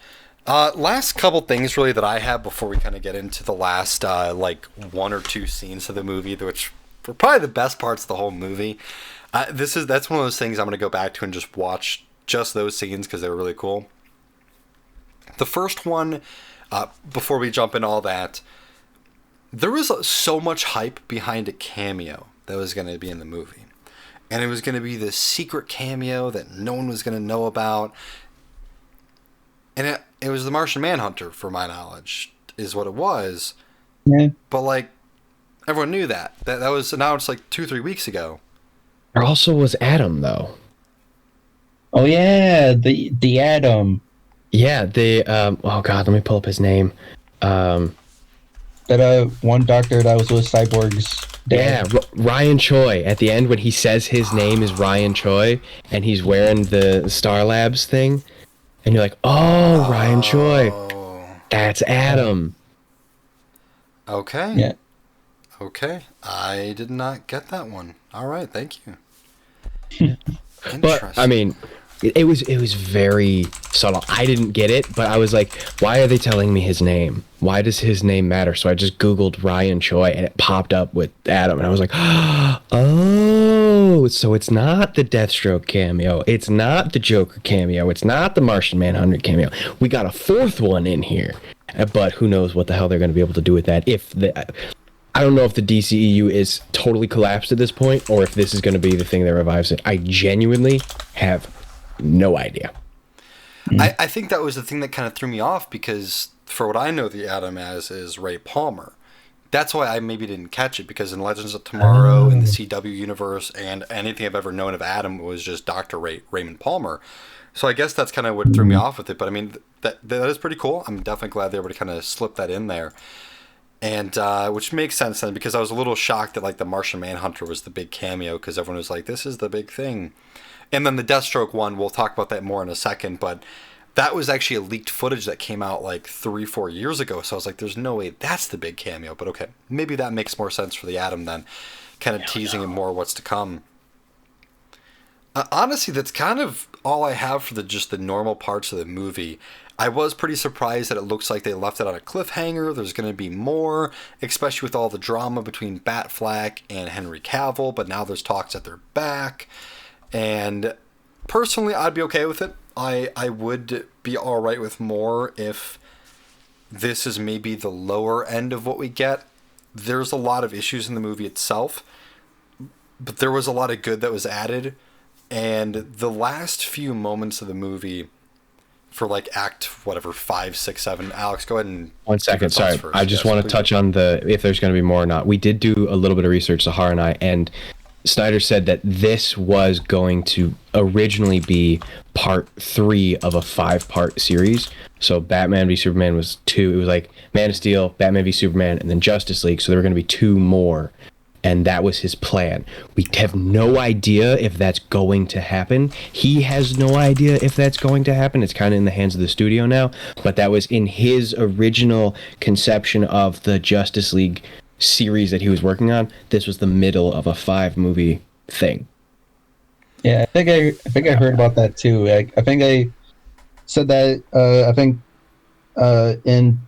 Last couple things really that I have before we kind of get into the last one or two scenes of the movie, which were probably the best parts of the whole movie. That's one of those things I'm going to go back to and just watch just those scenes because they were really cool. The first one, before we jump into all that, there was so much hype behind a cameo that was going to be in the movie. And it was going to be this secret cameo that no one was going to know about. And it was the Martian Manhunter, for my knowledge, is what it was. Yeah. But, everyone knew that. That was announced, 2-3 weeks ago. There also was Adam, though. Oh, yeah, the Adam. Yeah, oh God, let me pull up his name. That one doctor that was with Cyborg's dad. Yeah, Ryan Choi. At the end, when he says his name is Ryan Choi, and he's wearing the Star Labs thing, and you're like, oh, Ryan Choi. That's Adam. Okay. Yeah. Okay. I did not get that one. All right, thank you. But, I mean, it was very subtle. I didn't get it, but I was like, why are they telling me his name? Why does his name matter? So I just Googled Ryan Choi, and it popped up with Adam, and I was like, oh, so it's not the Deathstroke cameo. It's not the Joker cameo. It's not the Martian Manhunter cameo. We got a fourth one in here. But who knows what the hell they're going to be able to do with that. I don't know if the DCEU is totally collapsed at this point, or if this is going to be the thing that revives it. I genuinely have no idea. I think that was the thing that kind of threw me off, because for what I know the Adam as is Ray Palmer. That's why I maybe didn't catch it, because in Legends of Tomorrow, in the CW universe, and anything I've ever known of Adam was just Dr. Raymond Palmer. So I guess that's kind of what threw me off with it. But I mean, that is pretty cool. I'm definitely glad they were able to kind of slip that in there. And which makes sense then, because I was a little shocked that the Martian Manhunter was the big cameo, because everyone was like, this is the big thing. And then the Deathstroke one, we'll talk about that more in a second, but that was actually a leaked footage that came out 3-4 years ago. So I was like, there's no way that's the big cameo. But okay, maybe that makes more sense for the Atom then, kind of teasing him more what's to come. Honestly, that's kind of all I have for the normal parts of the movie. I was pretty surprised that it looks like they left it on a cliffhanger. There's going to be more, especially with all the drama between Batfleck and Henry Cavill, but now there's talks that they're back. And personally, I'd be okay with it. I would be all right with more if this is maybe the lower end of what we get. There's a lot of issues in the movie itself, but there was a lot of good that was added. And the last few moments of the movie for like act whatever 5, 6, 7. Alex, go ahead and 1 second. Sorry, first. I just Yes, want to please. touch on if there's going to be more or not. We did do a little bit of research, Sahar and I, and Snyder said that this was going to originally be part 3 of a 5-part series. So Batman v Superman was 2. It was like Man of Steel, Batman v Superman, and then Justice League. So there were going to be 2 more. And that was his plan. We have no idea if that's going to happen. He has no idea if that's going to happen. It's kind of in the hands of the studio now. But that was in his original conception of the Justice League series that he was working on. This was the middle of a 5-movie thing. Yeah, I think I heard about that too. I think I said that. I think in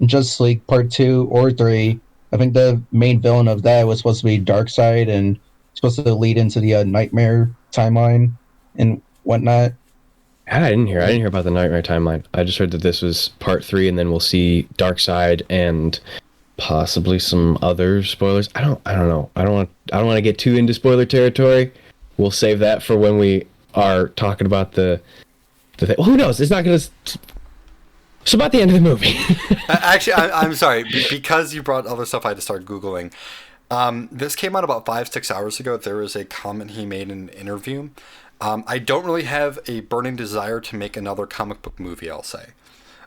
Justice League Part 2 or 3. I think the main villain of that was supposed to be Darkseid and supposed to lead into the Nightmare timeline and whatnot. I didn't hear about the Nightmare timeline. I just heard that this was part 3, and then we'll see Darkseid and possibly some other spoilers. I don't know. I don't want to get too into spoiler territory. We'll save that for when we are talking about the thing. Well, who knows? It's not going to. So about the end of the movie. Actually, I'm sorry. Because you brought other stuff, I had to start Googling. This came out about 5-6 hours ago. There was a comment he made in an interview. I don't really have a burning desire to make another comic book movie, I'll say.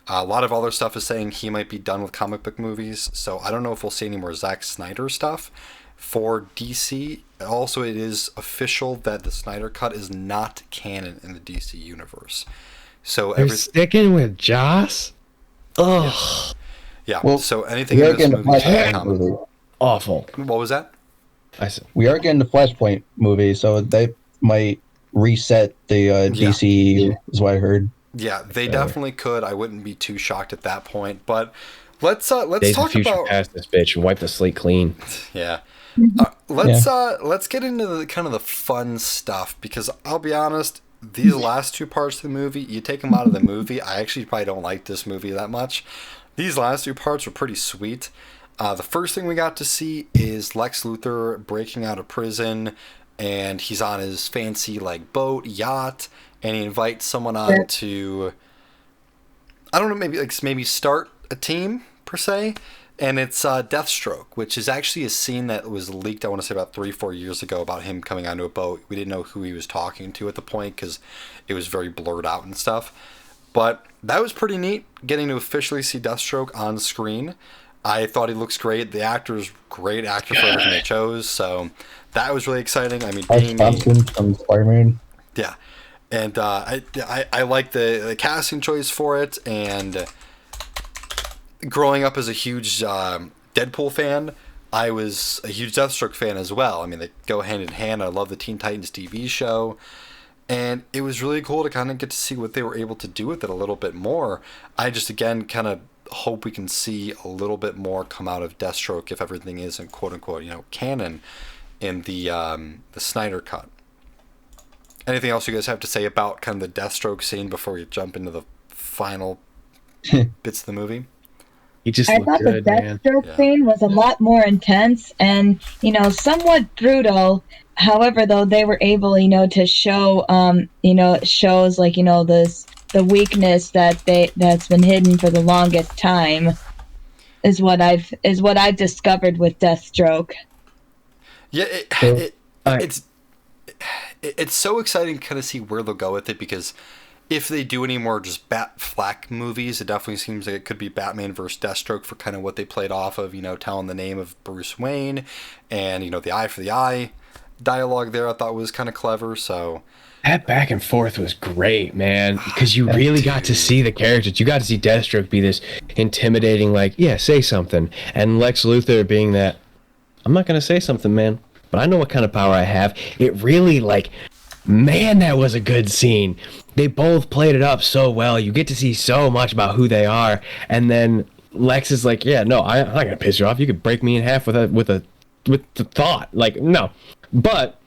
A lot of other stuff is saying he might be done with comic book movies, so I don't know if we'll see any more Zack Snyder stuff for DC. Also, it is official that the Snyder Cut is not canon in the DC universe. So They're sticking with Joss? Ugh. Yeah, Well, so anything we are in this getting movie is the not Flashpoint common. movie. Awful. What was that? I said, We are getting the Flashpoint movie, so they might reset the DC, is what I heard. Yeah, they definitely could. I wouldn't be too shocked at that point. But let's Days of talk Future about Past this bitch and wipe the slate clean. yeah. Let's get into the kind of the fun stuff, because I'll be honest, these last 2 parts of the movie, you take them out of the movie, I actually probably don't like this movie that much. These last 2 parts were pretty sweet. The first thing we got to see is Lex Luthor breaking out of prison, and he's on his fancy like yacht, and he invites someone on to, I don't know, maybe start a team per se. And it's Deathstroke, which is actually a scene that was leaked, I want to say about 3-4 years ago, about him coming onto a boat. We didn't know who he was talking to at the point because it was very blurred out and stuff. But that was pretty neat, getting to officially see Deathstroke on screen. I thought he looks great. The actor's great actor for everything they chose, so that was really exciting. I mean, Ash Thompson from Spider-Man. yeah. And I like the casting choice for it, and growing up as a huge Deadpool fan, I was a huge Deathstroke fan as well. I mean, they go hand in hand. I love the Teen Titans TV show. And it was really cool to kind of get to see what they were able to do with it a little bit more. I just, again, kind of hope we can see a little bit more come out of Deathstroke if everything isn't quote-unquote, canon in the Snyder Cut. Anything else you guys have to say about kind of the Deathstroke scene before we jump into the final bits of the movie? He just I looked thought good, the man. Deathstroke scene was a lot more intense and, somewhat brutal. However, though, they were able, to show, shows like, the weakness that's been hidden for the longest time is what I've discovered with Deathstroke. Yeah, it's so exciting to kind of see where they'll go with it, because if they do any more just Bat-Flack movies, it definitely seems like it could be Batman versus Deathstroke for kind of what they played off of, telling the name of Bruce Wayne, and, the eye for the eye dialogue there I thought was kind of clever, so... That back and forth was great, man, because you really got to see the characters. You got to see Deathstroke be this intimidating, say something, and Lex Luthor being that, I'm not going to say something, man, but I know what kind of power I have. It really, man, that was a good scene. They both played it up so well. You get to see so much about who they are, and then Lex is like, yeah, no, I'm not going to piss you off. You could break me in half with the thought. No. But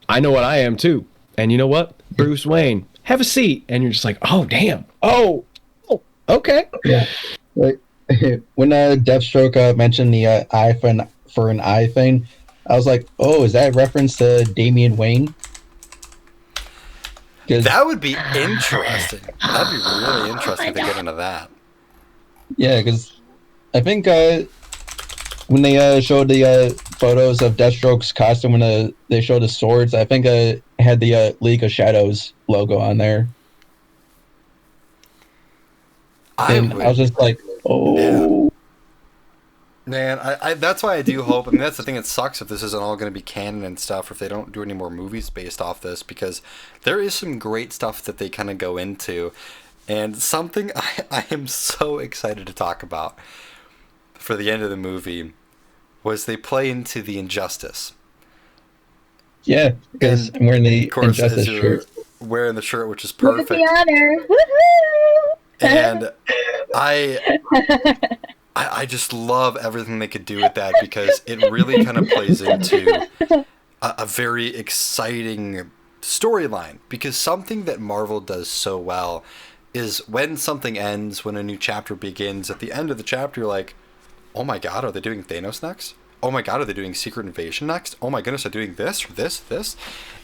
I know what I am, too. And you know what? Bruce Wayne, have a seat. And you're just like, oh, damn. Oh, okay. Yeah. When Deathstroke mentioned the eye for an eye thing, I was like, oh, is that a reference to Damian Wayne? That would be interesting. That'd be really interesting if they get into that. Yeah, because I think when they showed the photos of Deathstroke's costume, when they showed the swords, I think it had the League of Shadows logo on there. I was just like, oh. Yeah. Man, I that's why I do hope. I mean, that's the thing that sucks if this isn't all going to be canon and stuff, or if they don't do any more movies based off this, because there is some great stuff that they kind of go into. And something I am so excited to talk about for the end of the movie was they play into the injustice. Yeah, because I'm wearing the Injustice shirt. Wearing the shirt, which is perfect. With the honor. Woohoo! And I just love everything they could do with that, because it really kind of plays into a very exciting storyline. Because something that Marvel does so well is when something ends, when a new chapter begins, at the end of the chapter you're like, oh my god, are they doing Thanos next? Oh my god, are they doing Secret Invasion next? Oh my goodness, are they doing this or this?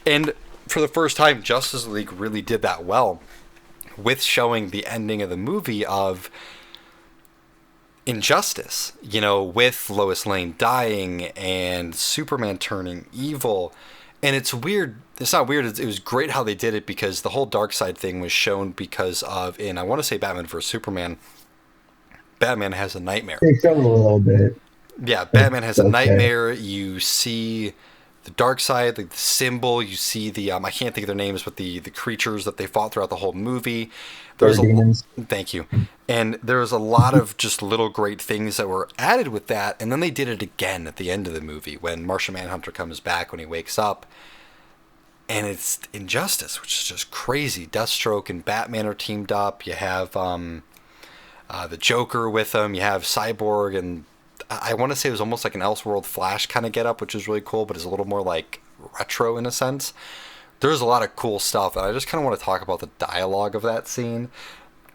And for the first time, Justice League really did that well with showing the ending of the movie of injustice, you know, with Lois Lane dying and Superman turning evil. And it's weird. It's not weird. It was great how they did it, because the whole Darkseid thing was shown because of, in I want to say Batman vs Superman, Batman has a nightmare. They showed a little bit. Yeah, Batman has a nightmare. You see the Darkseid, like the symbol. You see the I can't think of their names, but the creatures that they fought throughout the whole movie. There's demons. Thank you. And there was a lot of just little great things that were added with that, and then they did it again at the end of the movie when Martian Manhunter comes back, when he wakes up, and it's Injustice, which is just crazy. Deathstroke and Batman are teamed up. You have the Joker with them. You have Cyborg, and I want to say it was almost like an Elseworld Flash kind of getup, which is really cool, but is a little more like retro in a sense. There's a lot of cool stuff, and I just kind of want to talk about the dialogue of that scene.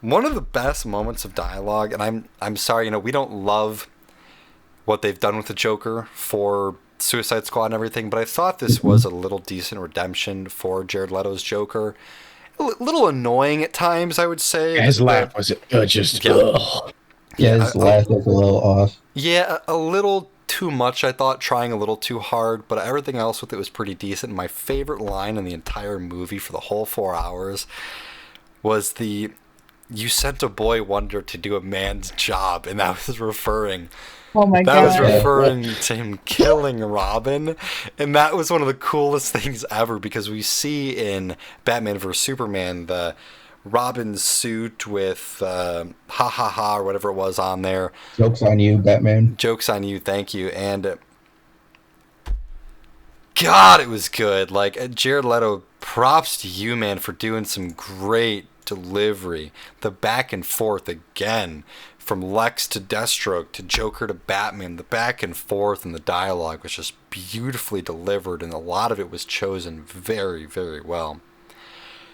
One of the best moments of dialogue, and I'm sorry, you know, we don't love what they've done with the Joker for Suicide Squad and everything, but I thought this was a little decent redemption for Jared Leto's Joker. A little annoying at times, I would say. His laugh was just... Yeah, his laugh was a little off. Yeah, a little too much, I thought, trying a little too hard, but everything else with it was pretty decent. My favorite line in the entire movie for the whole 4 hours was the, "You sent a boy wonder to do a man's job," and that was referring... Oh my god. That was referring to him killing Robin, and that was one of the coolest things ever, because we see in Batman vs Superman the Robin suit with ha ha ha or whatever it was on there. Joke's on you, Batman. Joke's on you, thank you. And God, it was good. Like, Jared Leto, props to you, man, for doing some great delivery. The back and forth again, from Lex to Deathstroke to Joker to Batman, the back and forth and the dialogue was just beautifully delivered, and a lot of it was chosen very, very well.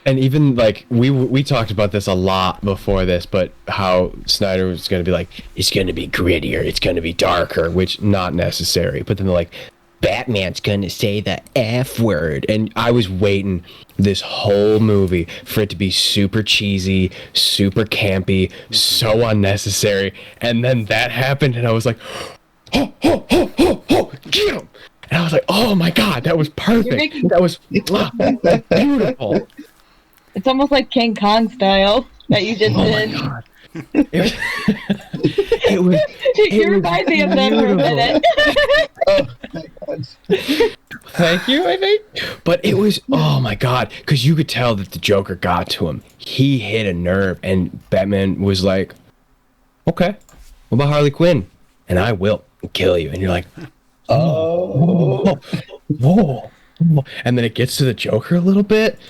And even, like, we talked about this a lot before this, but how Snyder was going to be like, it's going to be grittier, it's going to be darker, which not necessary. But then they're like, Batman's going to say the F word. And I was waiting this whole movie for it to be super cheesy, super campy, so unnecessary. And then that happened, and I was like, get him! And I was like, oh my god, that was perfect. That was beautiful. It's almost like King Kong style that you just did. Oh my god. It was You remind me of that for a minute. Oh my god. Thank you, I think. But it was, oh my god, because you could tell that the Joker got to him. He hit a nerve, and Batman was like, okay, what about Harley Quinn? And I will kill you. And you're like, oh, whoa. And then it gets to the Joker a little bit.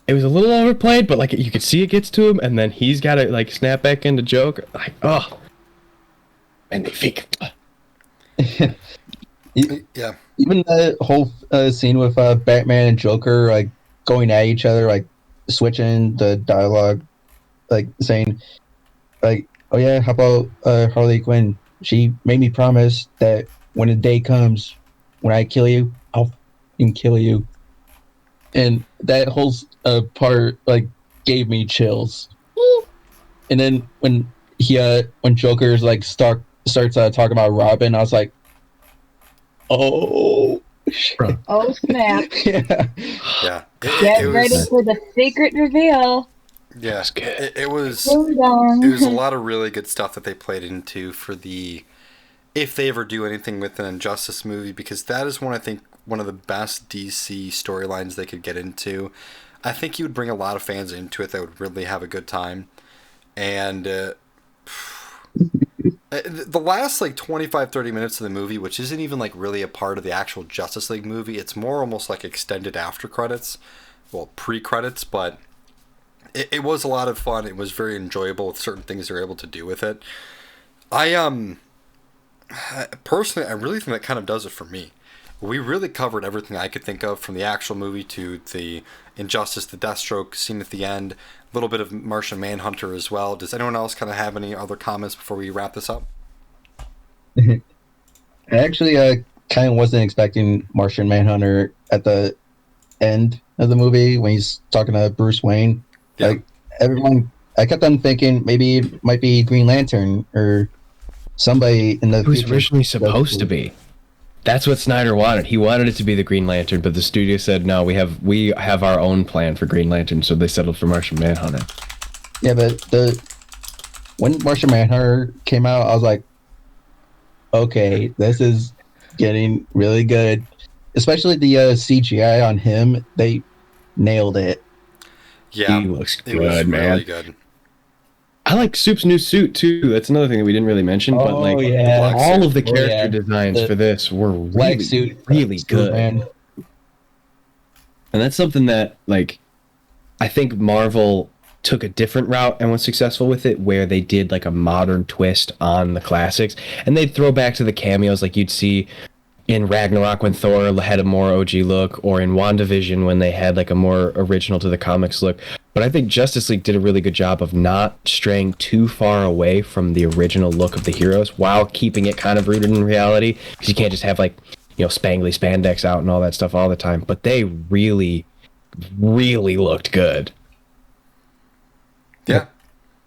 It was a little overplayed, but like you could see it gets to him, and then he's got to like snap back into Joker. Like, oh, and they think. Yeah. Even the whole scene with Batman and Joker like going at each other, like switching the dialogue, like saying, like, "Oh yeah, how about Harley Quinn? She made me promise that when the day comes when I kill you, I'll fucking kill you." and that whole part like gave me chills. And then when Joker's like starts talking about Robin, I was like, oh, Bro. Oh snap! yeah. Yeah. Get ready for the secret reveal. Yeah. That's good. It was Ding dong. it was a lot of really good stuff that they played into for the, if they ever do anything with an Injustice movie, because that is one of the best DC storylines they could get into. I think you would bring a lot of fans into it that would really have a good time. And the last like 25-30 minutes of the movie, which isn't even like really a part of the actual Justice League movie, it's more almost like extended after credits, well, pre-credits, but it was a lot of fun. It was very enjoyable with certain things they were able to do with it. Personally, I really think that kind of does it for me. We really covered everything I could think of, from the actual movie to the Injustice, the Deathstroke scene at the end, a little bit of Martian Manhunter as well. Does anyone else kind of have any other comments before we wrap this up? I actually kind of wasn't expecting Martian Manhunter at the end of the movie when he's talking to Bruce Wayne. Yeah. Like everyone, I kept on thinking maybe it might be Green Lantern or somebody in the It was future. originally supposed to be. That's what Snyder wanted. He wanted it to be the Green Lantern, but the studio said no. We have our own plan for Green Lantern, so they settled for Martian Manhunter. Yeah, but when Martian Manhunter came out, I was like, okay, this is getting really good. Especially the CGI on him, they nailed it. Yeah, He looks it was good, man. really good. I like Soup's new suit too. That's another thing that we didn't really mention, but like yeah. all of the Oh, character yeah. designs The for this were Black really, suit, really good. Man. And that's something that, like, I think Marvel took a different route and was successful with it, where they did like a modern twist on the classics, and they'd throw back to the cameos like you'd see in Ragnarok when Thor had a more OG look, or in WandaVision when they had like a more original to the comics look. But I think Justice League did a really good job of not straying too far away from the original look of the heroes while keeping it kind of rooted in reality, because you can't just have like, you know, spangly spandex out and all that stuff all the time. But they really, really looked good. Yeah.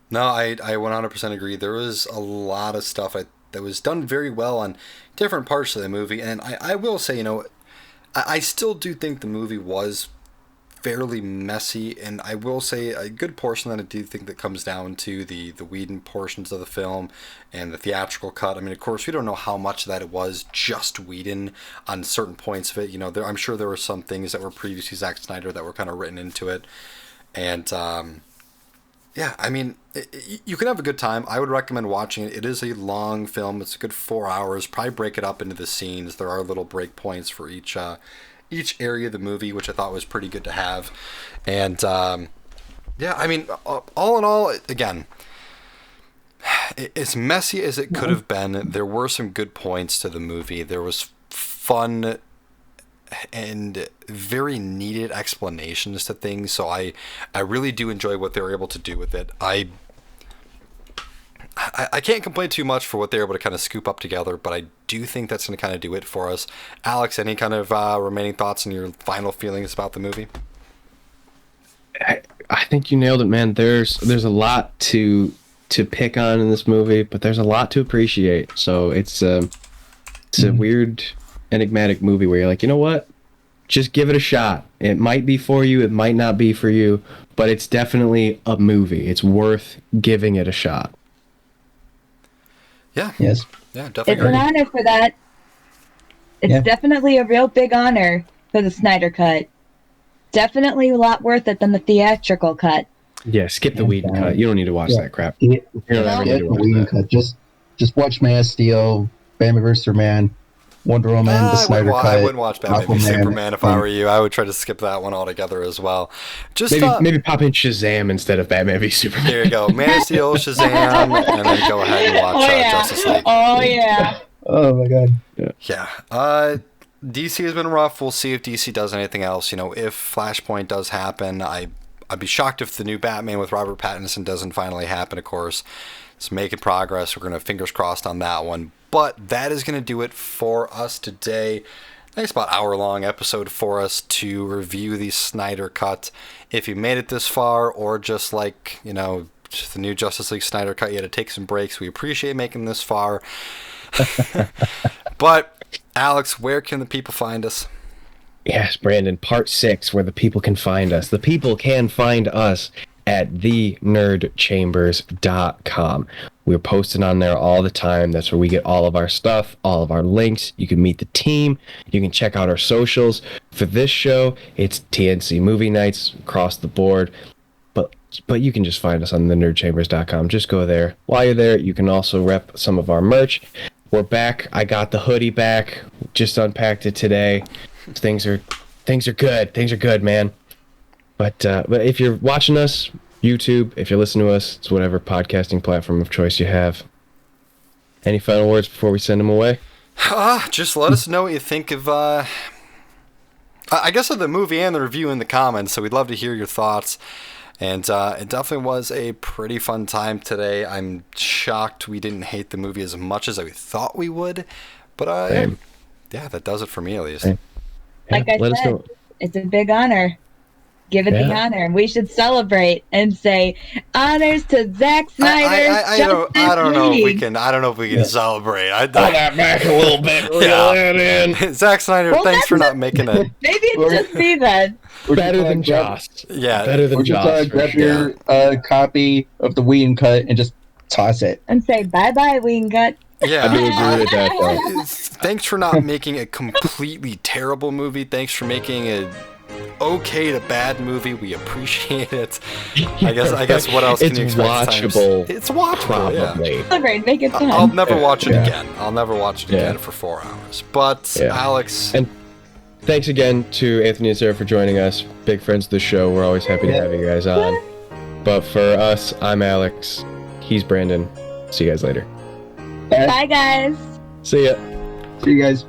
No, I 100% agree. There was a lot of stuff that was done very well on different parts of the movie. And I will say, you know, I still do think the movie was fairly messy. And I will say a good portion that I do think that comes down to the Whedon portions of the film and the theatrical cut. I mean, of course, we don't know how much of that it was just Whedon on certain points of it. You know, I'm sure there were some things that were previously Zack Snyder that were kind of written into it. And, yeah, I mean, you can have a good time. I would recommend watching it. It is a long film. It's a good 4 hours. Probably break it up into the scenes. There are little break points for each area of the movie, which I thought was pretty good to have. And, yeah, I mean, all in all, again, as messy as it could have been, there were some good points to the movie. There was fun and very needed explanations to things, so I really do enjoy what they were able to do with it. I can't complain too much for what they were able to kind of scoop up together, but I do think that's going to kind of do it for us. Alex, any kind of remaining thoughts and your final feelings about the movie? I think you nailed it, man. There's a lot to pick on in this movie, but there's a lot to appreciate. So it's a weird, enigmatic movie where you're like, you know what? Just give it a shot. It might be for you, it might not be for you, but it's definitely a movie. It's worth giving it a shot. Yeah. Yes. Yeah, definitely. It's an honor for that. It's definitely a real big honor for the Snyder Cut. Definitely a lot worth it than the theatrical cut. Yeah, skip the Whedon cut. You don't need to watch that crap. Yeah, You don't ever need to watch Whedon that. cut. Just watch Man of Steel, Batman vs Superman, Wonder Woman, the Snyder Cut. I wouldn't watch Batman v Aquaman, Superman if I were you. I would try to skip that one altogether as well. Just Maybe pop in Shazam instead of Batman v Superman. there you go. Man of Steel, Shazam, and then go ahead and watch Justice League. Oh yeah. Oh my god. Yeah. DC has been rough. We'll see if DC does anything else. You know, if Flashpoint does happen, I'd be shocked if the new Batman with Robert Pattinson doesn't finally happen, of course. It's making progress. We're going to fingers crossed on that one. But that is going to do it for us today. nice about hour-long episode for us to review the Snyder Cut. If you made it this far, or just like, just the new Justice League Snyder Cut, you had to take some breaks. We appreciate making this far. But, Alex, where can the people find us? Yes, Brandon, part 6, where the people can find us. The people can find us at thenerdchambers.com. We're posting on there all the time. That's where we get all of our stuff, all of our links. You can meet the team. You can check out our socials. For this show, it's TNC Movie Nights across the board. But you can just find us on thenerdchambers.com. Just go there. While you're there, you can also rep some of our merch. We're back. I got the hoodie back. Just unpacked it today. Things are good. Things are good, man. But if you're watching us, YouTube, if you're listening to us, it's whatever podcasting platform of choice you have. Any final words before we send them away? Just let us know what you think of, I guess, of the movie and the review in the comments. So we'd love to hear your thoughts. And it definitely was a pretty fun time today. I'm shocked we didn't hate the movie as much as I thought we would. But yeah, that does it for me at least. Same. Yeah, like I said, it's a big honor. Give it the honor. We should celebrate and say honors to Zack Snyder. I don't know if we can. I don't know if we can celebrate. Pull that back a little bit. Zack Snyder, thanks for not making it. Maybe it's just me then. Better than Joss. Yeah, better than Joss. Grab your copy of the Whedon Cut and just toss it and say bye, Whedon Cut. Yeah, I do agree with that, though. Thanks for not making a completely terrible movie. Thanks for making a okay to bad movie. We appreciate it. I guess what else can you expect? It's watchable. Probably. Yeah. Great, make it fun. I'll never watch it again. I'll never watch it again for 4 hours. But Alex, and thanks again to Anthony and Sarah for joining us. Big friends of the show. We're always happy to have you guys on. But for us, I'm Alex. He's Brandon. See you guys later. Bye, guys. See ya. See you guys.